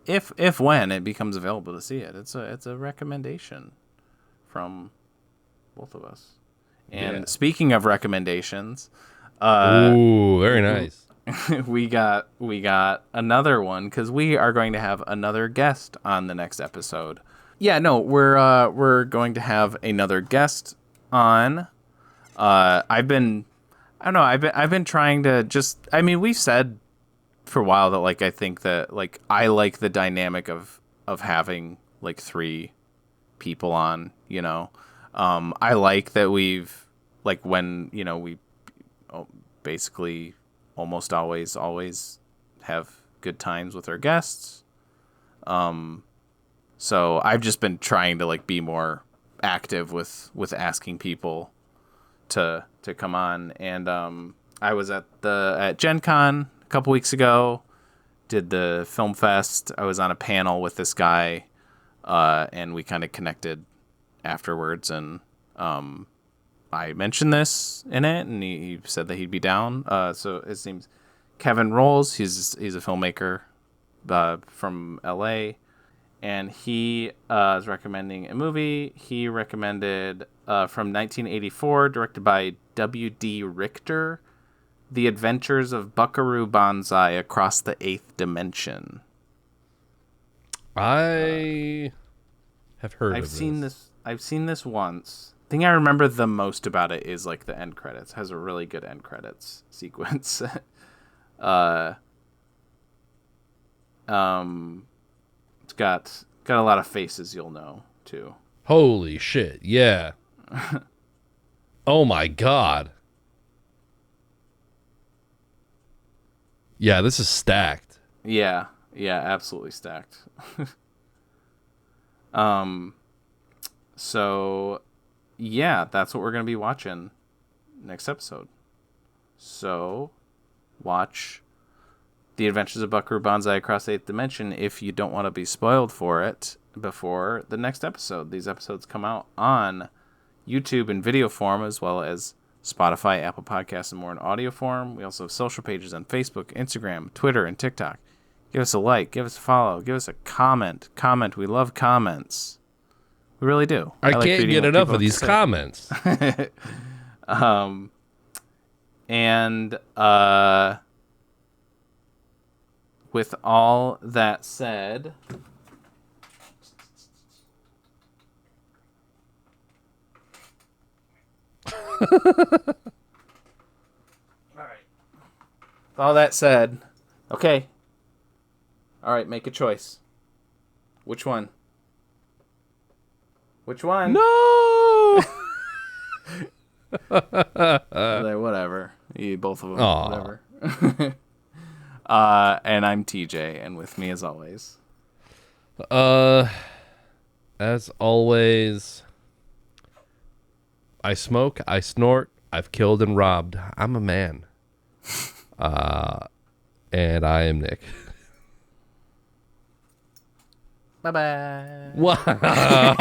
If when it becomes available to see it, it's a recommendation from both of us. And speaking of recommendations, ooh, very nice. we got another one because we are going to have another guest on the next episode. Yeah, no, we're going to have another guest on. I've been trying to just, I mean, we've said for a while that like I think that like I like the dynamic of having like 3 people on, you know. I like that we've like when, you know, we basically almost always have good times with our guests. So I've just been trying to like be more active with asking people to come on. And I was at Gen Con a couple weeks ago, did the film fest. I was on a panel with this guy, and we kind of connected afterwards, and I mentioned this in it, and he said that he'd be down. So his name's Kevin Rowles. He's a filmmaker from LA, and he is recommending a movie. He recommended from 1984, directed by W.D. Richter, The Adventures of Buckaroo Banzai Across the Eighth Dimension. I have heard of this. I've seen this once. The thing I remember the most about it is like the end credits. It has a really good end credits sequence. It's got a lot of faces you'll know too. Holy shit, yeah. Oh my god. Yeah, this is stacked. Yeah, absolutely stacked. So yeah, that's what we're going to be watching next episode. So watch The Adventures of Buckaroo Banzai Across the Eighth Dimension if you don't want to be spoiled for it before the next episode. These episodes come out on YouTube in video form, as well as Spotify, Apple Podcasts, and more in audio form. We also have social pages on Facebook, Instagram, Twitter, and TikTok. Give us a like, give us a follow, give us a comment. We love comments. We really do. I like can't get enough of these comments. And with all that said, all right. With all that said, okay. All right, make a choice. Which one? Which one? No. Whatever. Both of them. Aww. Whatever. And I'm TJ, and with me as always. As always, I smoke, I snort, I've killed and robbed. I'm a man. And I am Nick. Bye-bye. Wow.